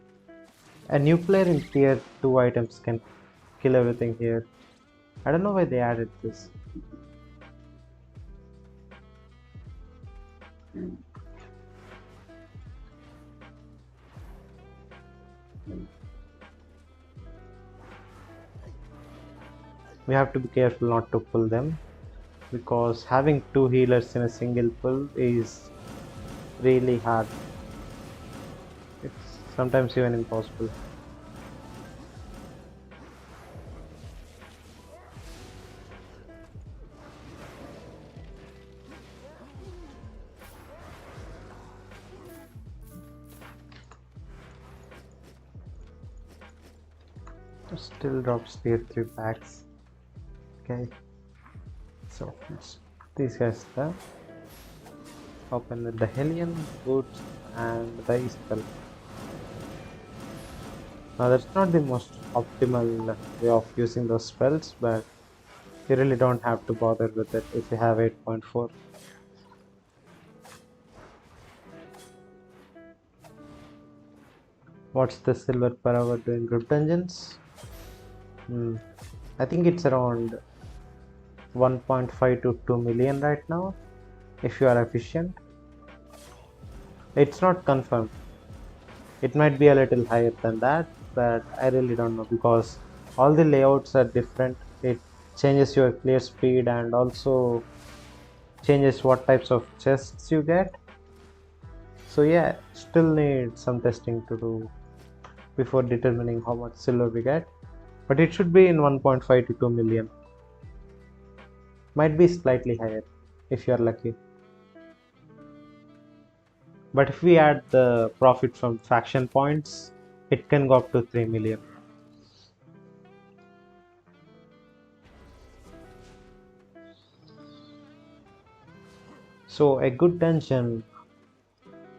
A new player in tier 2 items can kill everything here. I don't know why they added this. We have to be careful not to pull them, because having 2 healers in a single pull is really hard. It's sometimes even impossible. Still drops tier 3 packs. Okay, so let's put these guys there. Open with the Hellion, Boots, and the E-Spell. Now that's not the most optimal way of using those spells, but you really don't have to bother with it if you have 8.4. What's the silver per hour doing group dungeons? I think it's around 1.5 to 2 million right now. if you are efficient. It's not confirmed. It might be a little higher than that, but I really don't know because all the layouts are different. It changes your clear speed and also changes what types of chests you get. So yeah, still need some testing to do before determining how much silver we get. But it should be in 1.5 to 2 million. Might be slightly higher if you are lucky. But if we add the profit from faction points, it can go up to 3 million. So a good dungeon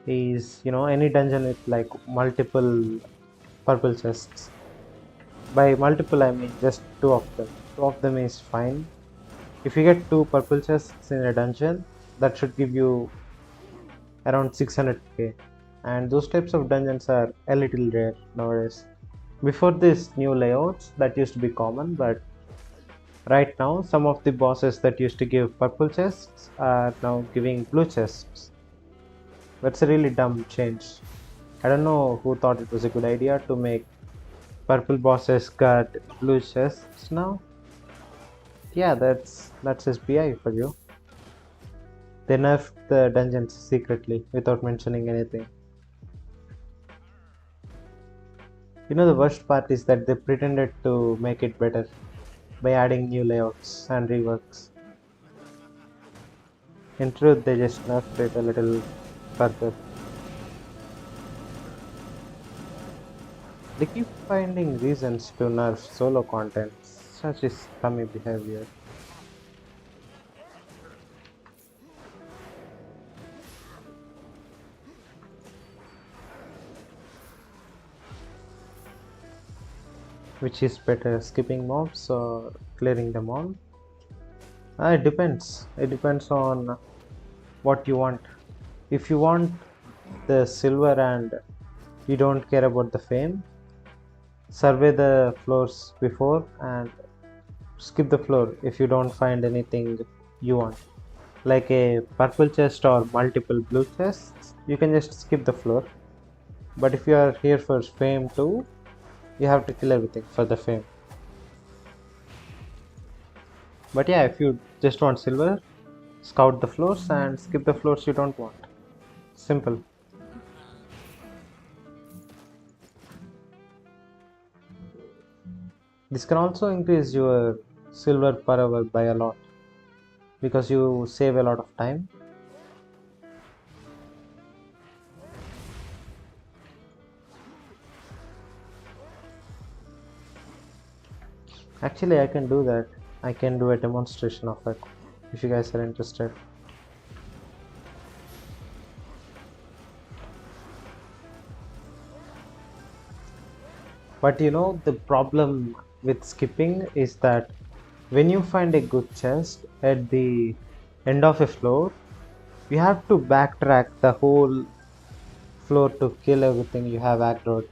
is, any dungeon with like multiple purple chests. By multiple, I mean just two of them. Two of them is fine. If you get two purple chests in a dungeon, that should give you around 600k. And those types of dungeons are a little rare nowadays. Before this new layouts, that used to be common, but right now, some of the bosses that used to give purple chests are now giving blue chests. That's a really dumb change. I don't know who thought it was a good idea to make purple bosses got blue chests now. Yeah, that's SPI for you. They nerfed the dungeons secretly without mentioning anything. The worst part is that they pretended to make it better by adding new layouts and reworks. In truth, they just nerfed it a little further. They keep finding reasons to nerf solo content. Such is scummy behavior. Which is better, skipping mobs or clearing them all? It depends. It depends on what you want. If you want the silver and you don't care about the fame, survey the floors before and skip the floor if you don't find anything you want. Like a purple chest or multiple blue chests, you can just skip the floor. But if you are here for fame too, you have to kill everything for the fame. But yeah, if you just want silver, scout the floors and skip the floors you don't want. Simple. This can also increase your silver per hour by a lot because you save a lot of time. Actually, I can do that. I can do a demonstration of it if you guys are interested. But the problem with skipping is that when you find a good chest at the end of a floor, you have to backtrack the whole floor to kill everything you have aggroed.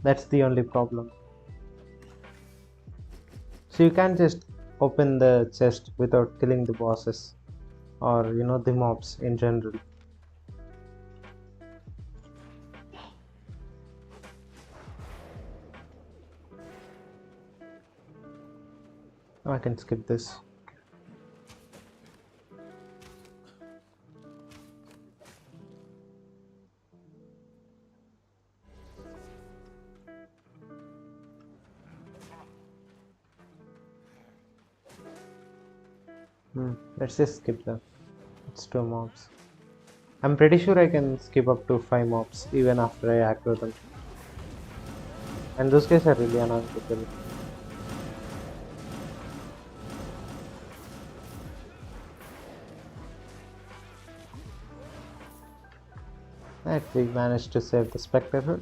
That's the only problem. So you can't just open the chest without killing the bosses or the mobs in general. I can skip this. Let's just skip them. It's two mobs. I'm pretty sure I can skip up to 5 mobs even after I aggro them. And those guys are really annoying to kill. Right, we managed to save the spectator.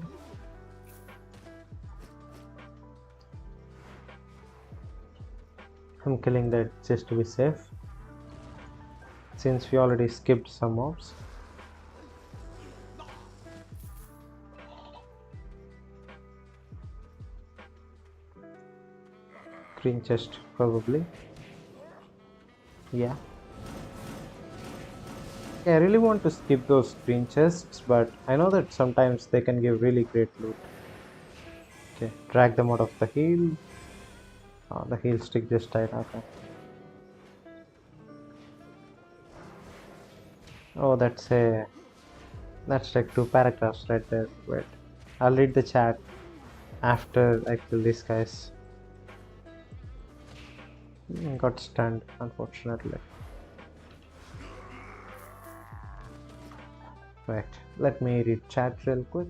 I'm killing that just to be safe, since we already skipped some mobs. Green chest, probably. Yeah. I really want to skip those green chests, but I know that sometimes they can give really great loot. Okay, drag them out of the heal. Oh, the heal stick just died. Okay. Oh, that's like two paragraphs right there. Wait, I'll read the chat after I kill these guys. Got stunned, unfortunately. Right, let me read chat real quick.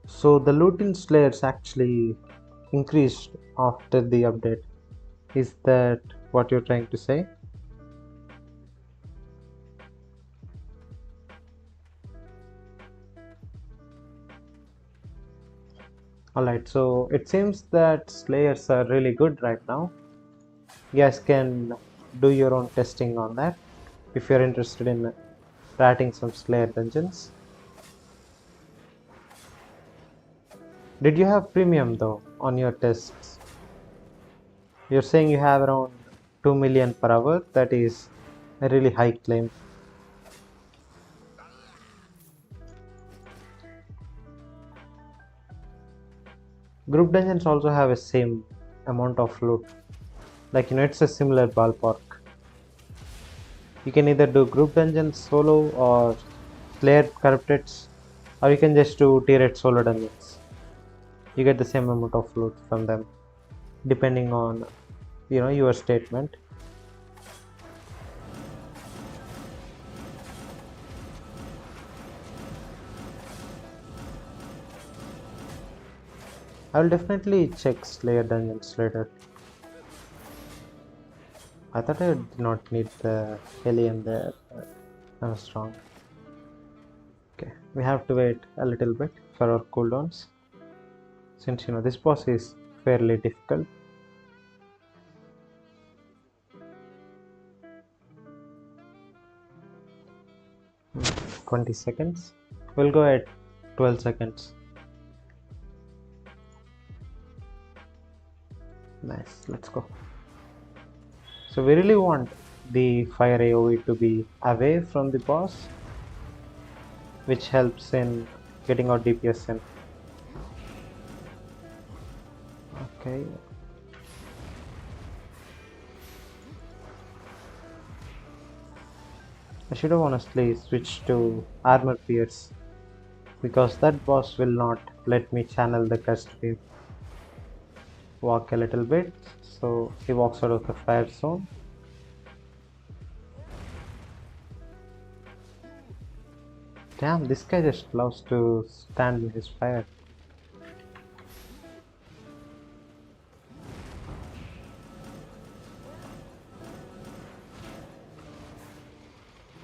So the loot in Slayers actually increased after the update. Is that what you're trying to say? Alright, so it seems that Slayers are really good right now. You guys can do your own testing on that if you're interested in writing some Slayer dungeons. Did you have premium though on your tests? You're saying you have around 2 million per hour. That is a really high claim. Group dungeons also have a same amount of loot. Like, it's a similar ballpark. You can either do group dungeons solo or Slayer corrupteds, or you can just do tier 8 solo dungeons. You get the same amount of loot from them, depending on your statement. I will definitely check Slayer dungeons later. I thought I did not need the alien there, but I was wrong. Okay, we have to wait a little bit for our cooldowns, since this boss is fairly difficult. 20 seconds. We'll go at 12 seconds. Nice, let's go. So we really want the fire AoE to be away from the boss, which helps in getting our DPS in. Okay. I should have honestly switched to Armor Pierce, because that boss will not let me channel the cursed wave. Walk a little bit, so he walks out of the fire zone. Damn, this guy just loves to stand in his fire.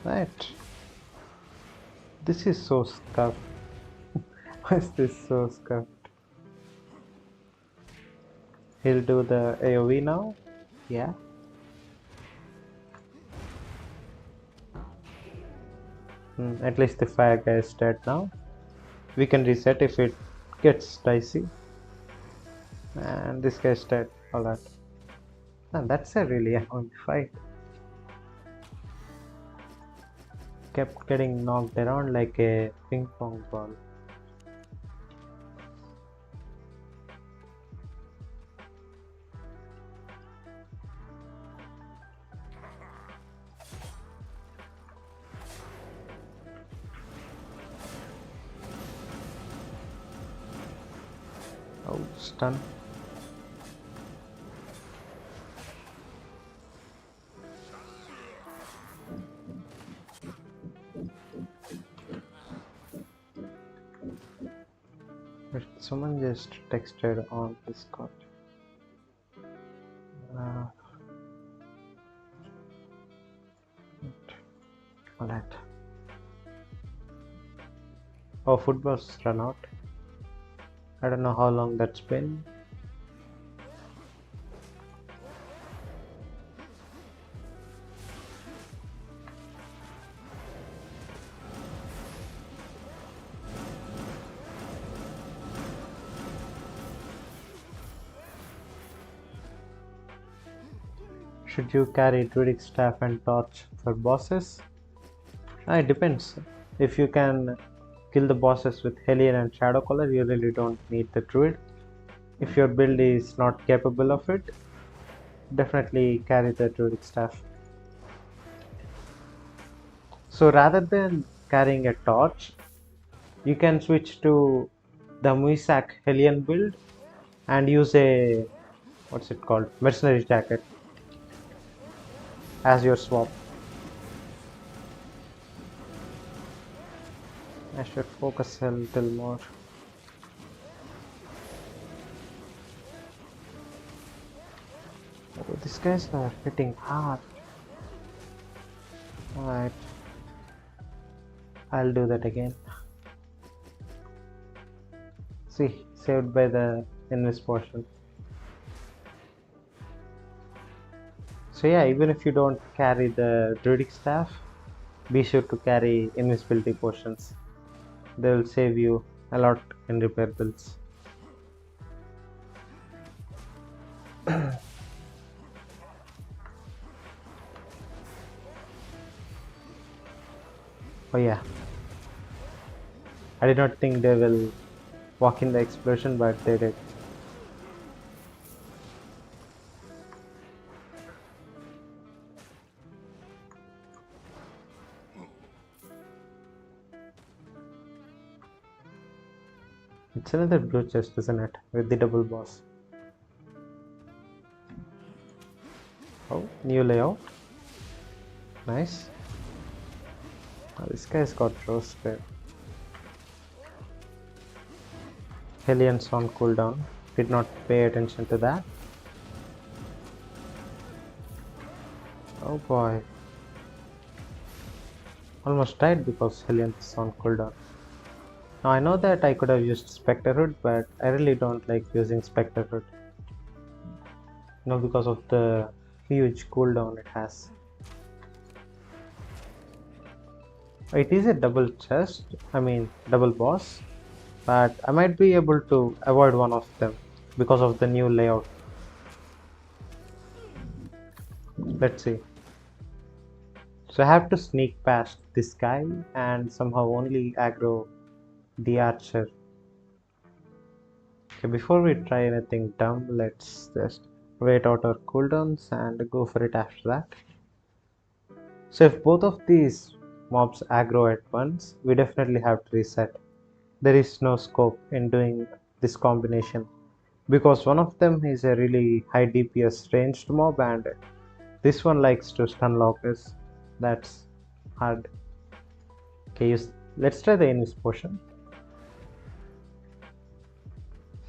Right. This is so scuffed. Why is this so scuffed? He'll do the AoE now. Yeah. At least the fire guy is dead now. We can reset if it gets dicey. And this guy is dead. Alright. And that's a really annoying fight. Kept getting knocked around like a ping pong ball. Oh, stun. But someone just texted on Discord. Alright. Oh, football's run out. I don't know how long that's been. Should you carry druidic staff and torch for bosses? It depends. If you can kill the bosses with Hellion and Shadowcaller, you really don't need the druid. If your build is not capable of it, definitely carry the druidic staff. So rather than carrying a torch, you can switch to the Muisak Hellion build and use a what's it called, mercenary jacket as your swap. I should focus a little more. Oh, these guys are hitting hard. Alright, I'll do that again. See, saved by the invis portion. So yeah, even if you don't carry the druidic staff, be sure to carry invisibility potions. They will save you a lot in repair builds. Oh yeah, I did not think they will walk in the explosion, but they did. It's another blue chest, isn't it? With the double boss. Oh, new layout. Nice. Oh, this guy's got roasted. Hellions on cooldown. Did not pay attention to that. Oh boy. Almost died because Hellions on cooldown. Now I know that I could have used Spectre Hood, but I really don't like using Spectre Hood. Because of the huge cooldown it has. It is a double chest, double boss, but I might be able to avoid one of them because of the new layout. Let's see. So I have to sneak past this guy and somehow only aggro the archer. Okay, before we try anything dumb, let's just wait out our cooldowns and go for it after that. So if both of these mobs aggro at once, we definitely have to reset. There is no scope in doing this combination because one of them is a really high DPS ranged mob and this one likes to stun lockers. That's hard. Okay, let's try the invis potion.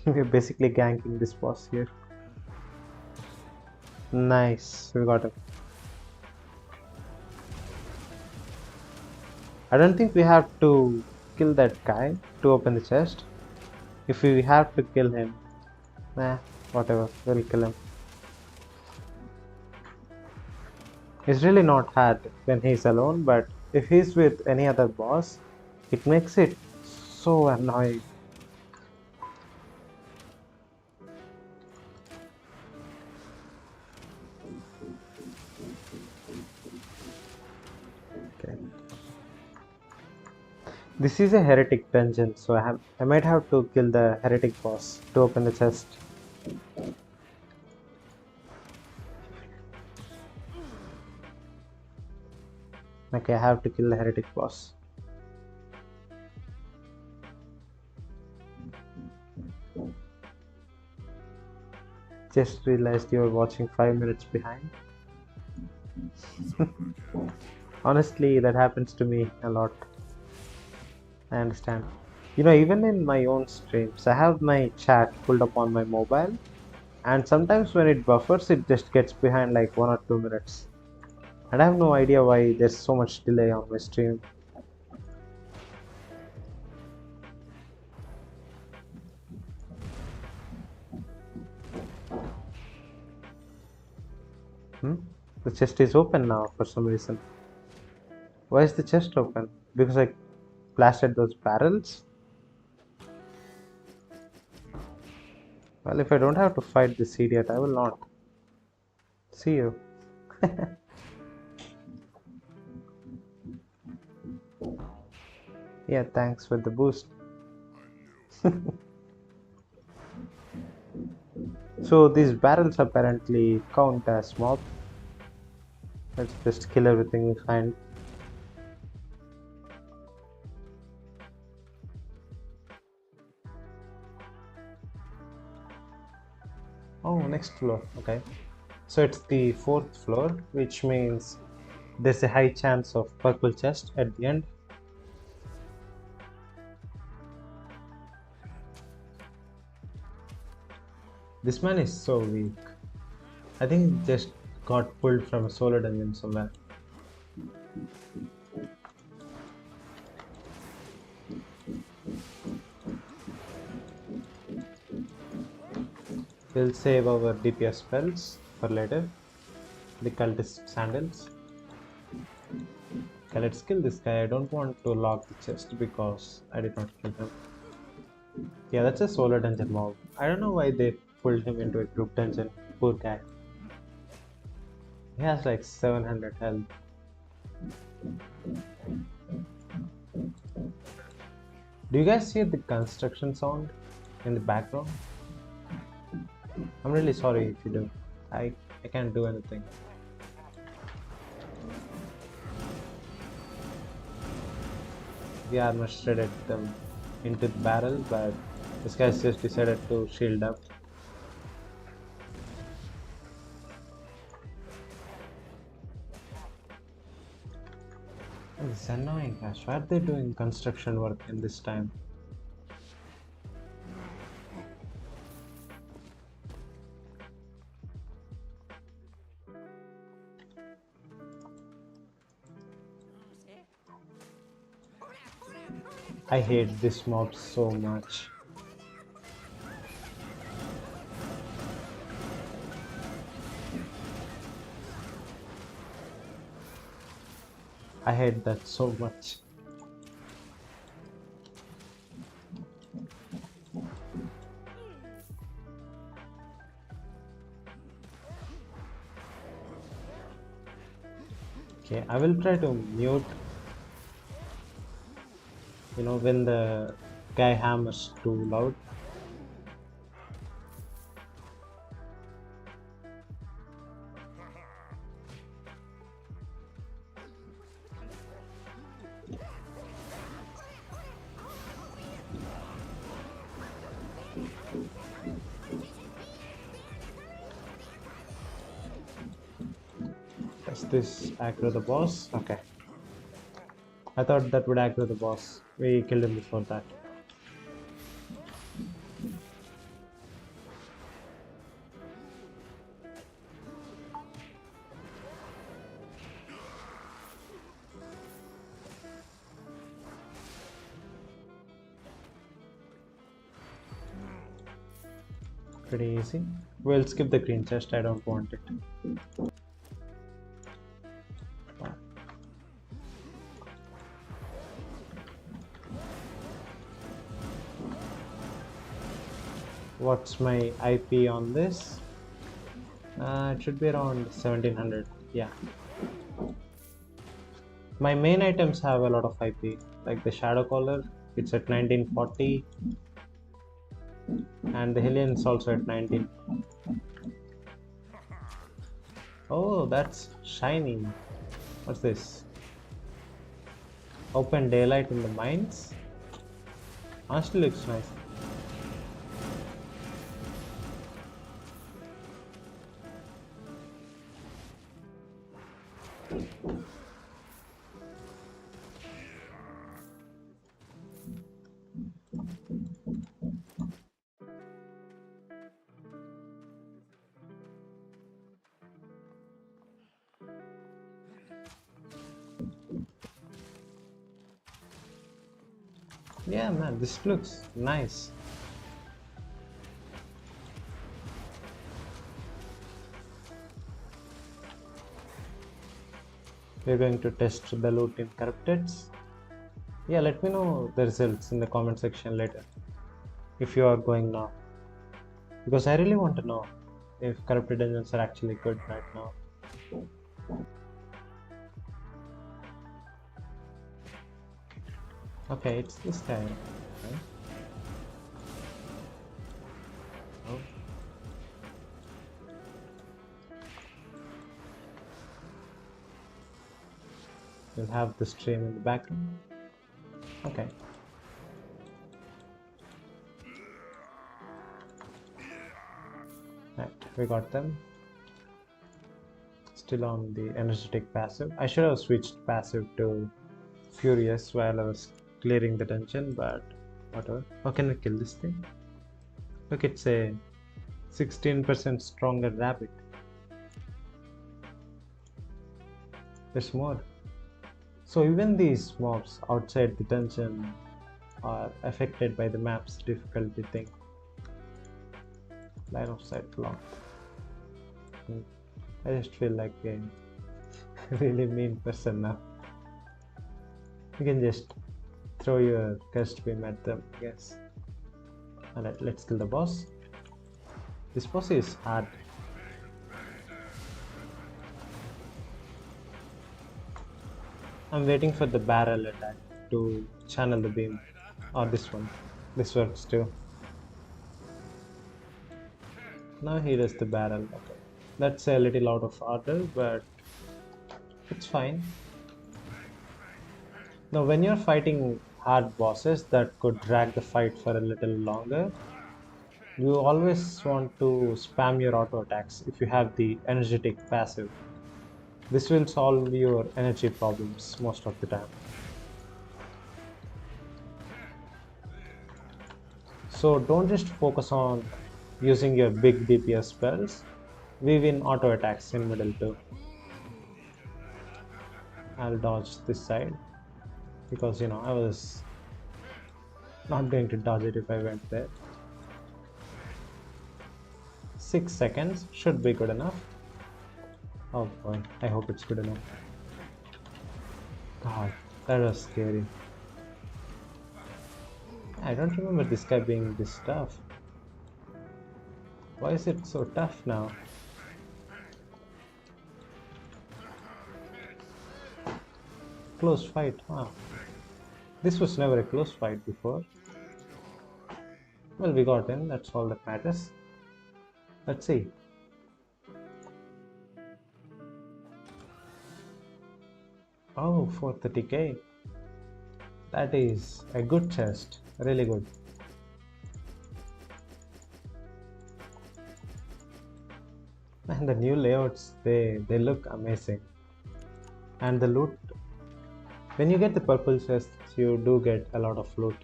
We're basically ganking this boss here. Nice, we got him. I don't think we have to kill that guy to open the chest. If we have to kill him, whatever, we'll kill him. It's really not hard when he's alone, but if he's with any other boss, it makes it so annoying. Okay. This is a heretic dungeon, so I might have to kill the heretic boss to open the chest. Okay, I have to kill the heretic boss. Just realized you were watching 5 minutes behind. Honestly, that happens to me a lot. I understand. Even in my own streams, I have my chat pulled up on my mobile, and sometimes when it buffers, it just gets behind like 1 or 2 minutes. And I have no idea why there's so much delay on my stream. The chest is open now for some reason. Why is the chest open? Because I blasted those barrels? Well, if I don't have to fight this idiot, I will not. See you. Yeah, thanks for the boost. So these barrels apparently count as mob. Let's just kill everything we find. Oh, next floor. Okay. So it's the fourth floor, which means there's a high chance of purple chest at the end. This man is so weak. I think he just got pulled from a solo dungeon somewhere. We'll save our DPS spells for later. The cultist sandals. Okay, let's kill this guy. I don't want to lock the chest because I did not kill him. Yeah, that's a solo dungeon mob. I don't know why they pulled him into a group dungeon. Poor guy. He has like 700 health. Do you guys hear the construction sound in the background? I'm really sorry if you do. I can't do anything. The armor shredded them into the barrel, but this guy just decided to shield up. It's annoying, gosh. Why are they doing construction work in this time? I hate this mob so much. I hate that so much. Okay, I will try to mute, when the guy hammers too loud. Does this aggro the boss? Okay. I thought that would aggro the boss. We killed him before that. Pretty easy. We'll skip the green chest, I don't want it. What's my IP on this? It should be around 1700. Yeah. My main items have a lot of IP, like the Shadow Collar, it's at 1940, and the Hellion is also at 19. Oh, that's shiny. What's this? Open daylight in the mines? Honestly, looks nice. Yeah, man, this looks nice. We're going to test the loot in Corrupteds. Yeah, let me know the results in the comment section later if you are going now, because I really want to know if Corrupted Dungeons are actually good right now. Okay, it's this guy. Right? Oh. We'll have the stream in the background. Okay. Right, we got them. Still on the energetic passive. I should have switched passive to Furious while I was clearing the dungeon, but whatever. How can we kill this thing? Look, it's a 16% stronger rabbit. There's more. So even these mobs outside the dungeon are affected by the map's difficulty thing. Line of sight blocked. I just feel like a really mean person now. You can just throw your cursed beam at them, I guess. Alright, let's kill the boss. This boss is hard. I'm waiting for the barrel attack to channel the beam. Or this one. This works too. Now he does the barrel. Okay. That's a little out of order, but it's fine. Now when you're fighting hard bosses that could drag the fight for a little longer, you always want to spam your auto attacks if you have the energetic passive. This will solve your energy problems most of the time. So don't just focus on using your big DPS spells. Weave in auto attacks in middle too. I'll dodge this side because I was not going to dodge it if I went there. 6 seconds should be good enough. Oh boy, I hope it's good enough. God, that was scary. I don't remember this guy being this tough. Why is it so tough now? Close fight, huh? This was never a close fight before. Well, we got in, that's all that matters. Let's see. Oh, 430k. That is a good chest, really good. And the new layouts, they look amazing. And the loot, when you get the purple chests, you do get a lot of loot.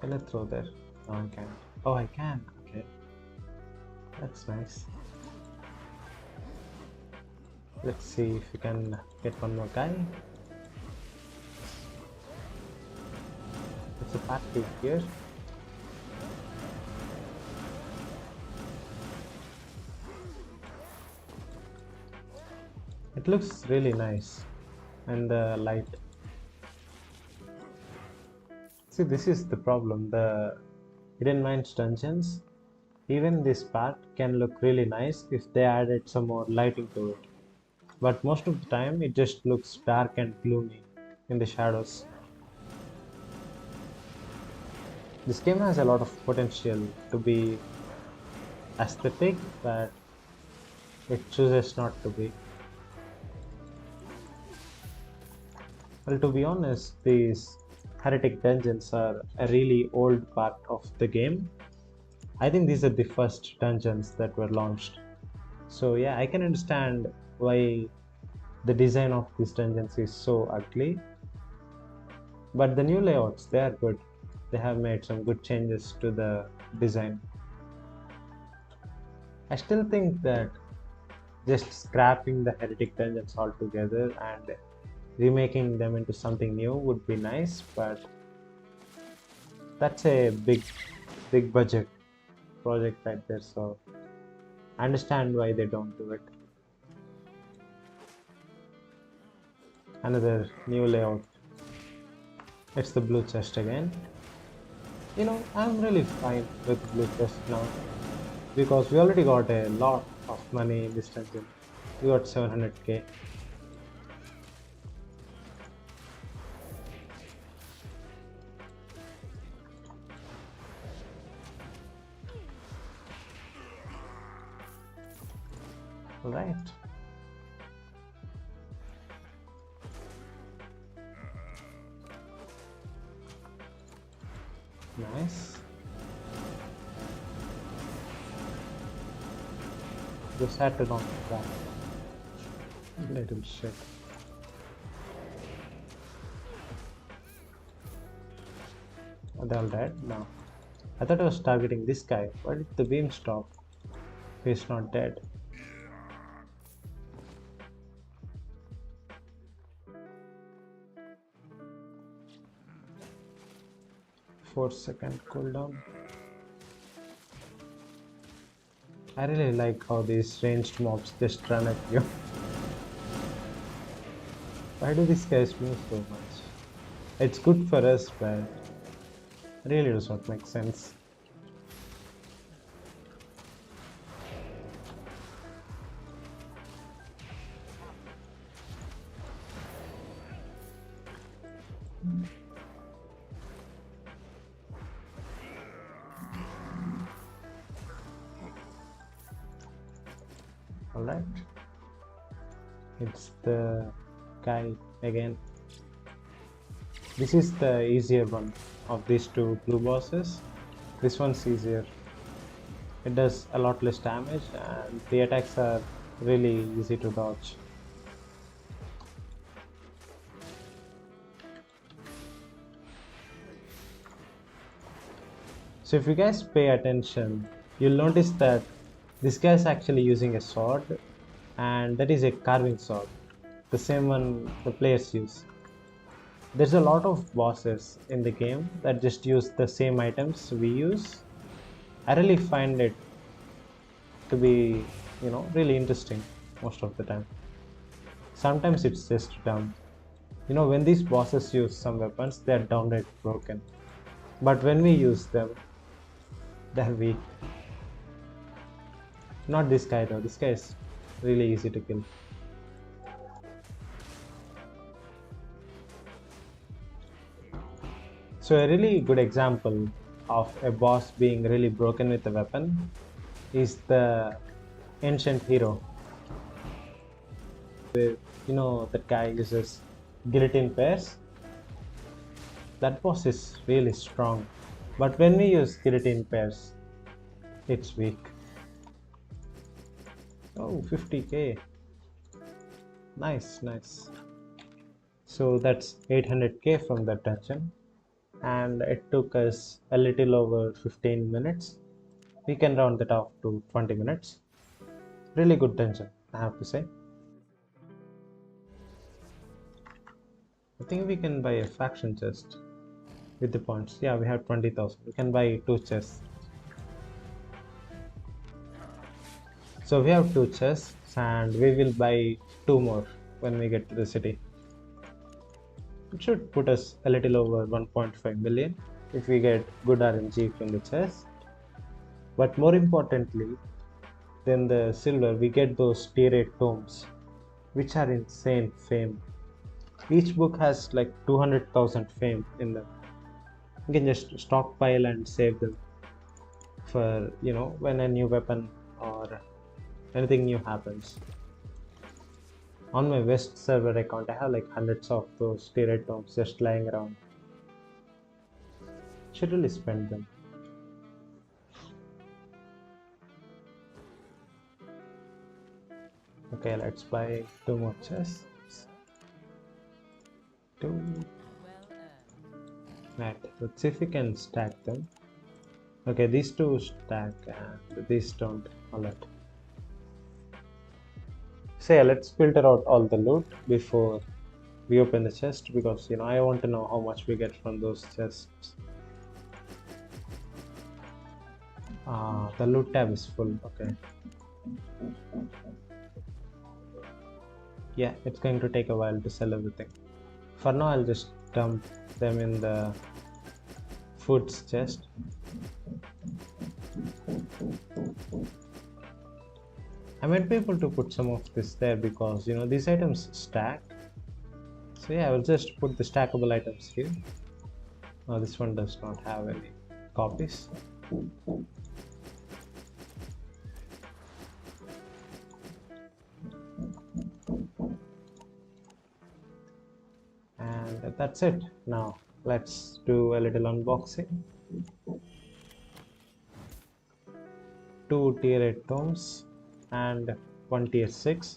Can I throw there? No, I can't. Oh, I can. Okay. That's nice. Let's see if we can get one more guy. It's a party here. It looks really nice. And the light. See, this is the problem. The Hidden Mines dungeons, even this part can look really nice if they added some more lighting to it. But most of the time it just looks dark and gloomy in the shadows. This game has a lot of potential to be aesthetic, but it chooses not to be. Well, to be honest, these Heretic dungeons are a really old part of the game. I think these are the first dungeons that were launched. So yeah, I can understand why the design of these dungeons is so ugly. But the new layouts, they are good. They have made some good changes to the design. I still think that just scrapping the Heretic dungeons altogether and remaking them into something new would be nice, but that's a big budget project right there, so I understand why they don't do it. Another new layout. It's the blue chest again. I'm really fine with blue chest now because we already got a lot of money in this dungeon. We got 700k. Right. Nice. Just had to knock it back. Little shit. Are they all dead? No. I thought I was targeting this guy. Why did the beam stop? He's not dead. Four-second cooldown. I really like how these ranged mobs just run at you. Why do these guys move so much? It's good for us, but really does not make sense. Alright. It's the guy again. This is the easier one of these two blue bosses. This one's easier. It does a lot less damage and the attacks are really easy to dodge. So if you guys pay attention, you'll notice that this guy is actually using a sword, and that is a carving sword, the same one the players use. There's a lot of bosses in the game that just use the same items we use. I really find it to be, really interesting most of the time. Sometimes it's just dumb. When these bosses use some weapons, they're downright broken. But when we use them, they're weak. Not this guy though, this guy is really easy to kill. So a really good example of a boss being really broken with a weapon is the ancient hero. That guy uses guillotine pairs. That boss is really strong. But when we use guillotine pairs, it's weak. Oh, 50k. Nice, nice. So that's 800k from that dungeon. And it took us a little over 15 minutes. We can round that off to 20 minutes. Really good dungeon, I have to say. I think we can buy a faction chest with the points. Yeah, we have 20,000. We can buy 2 chests. So we have 2 chests and we will buy 2 more when we get to the city. It should put us a little over 1.5 million if we get good RNG from the chest. But more importantly than the silver, we get those tier 8 tomes, which are insane fame. Each book has like 200,000 fame in them. You can just stockpile and save them for, when a new weapon or anything new happens. On my West server account, I have like hundreds of those tier 8 tomes just lying around. Should really spend them. Okay, let's buy 2 more chests. 2. Right, let's see if we can stack them. Okay, these 2 stack and these don't. Alright. So yeah, let's filter out all the loot before we open the chest, because I want to know how much we get from those chests. The loot tab is full. Okay. Yeah, it's going to take a while to sell everything. For now, I'll just dump them in the foods chest. I might be able to put some of this there because these items stack. So yeah, I will just put the stackable items here. This one does not have any copies. And that's it. Now let's do a little unboxing. 2 tier 8 tomes and 1 tier 6.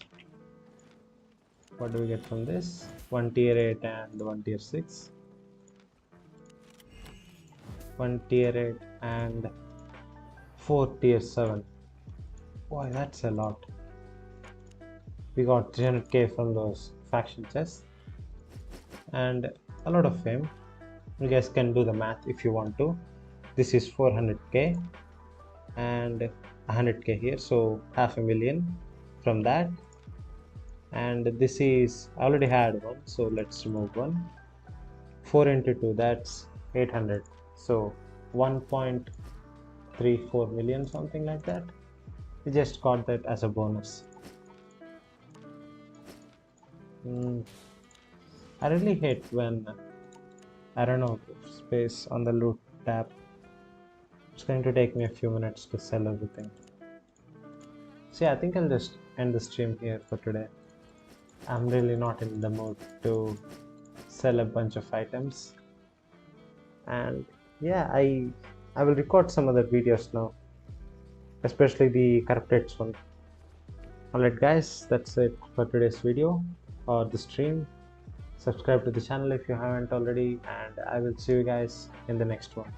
What do we get from this? 1 tier 8 and 1 tier 6. 1 tier 8 and 4 tier 7. Boy, that's a lot. We got 300k from those faction chests and a lot of fame. You guys can do the math if you want to. This is 400k and 100k here, so 500,000 from that. And this is, I already had one, so let's remove one. 4 into 2, that's 800, so 1.34 million, something like that. We just got that as a bonus. I really hate when I run out of space on the loot tab. It's going to take me a few minutes to sell everything. So yeah, I think I'll just end the stream here for today. I'm really not in the mood to sell a bunch of items. And yeah, I will record some other videos now, especially the corrupted one. Alright guys, that's it for today's video or the stream. Subscribe to the channel if you haven't already, and I will see you guys in the next one.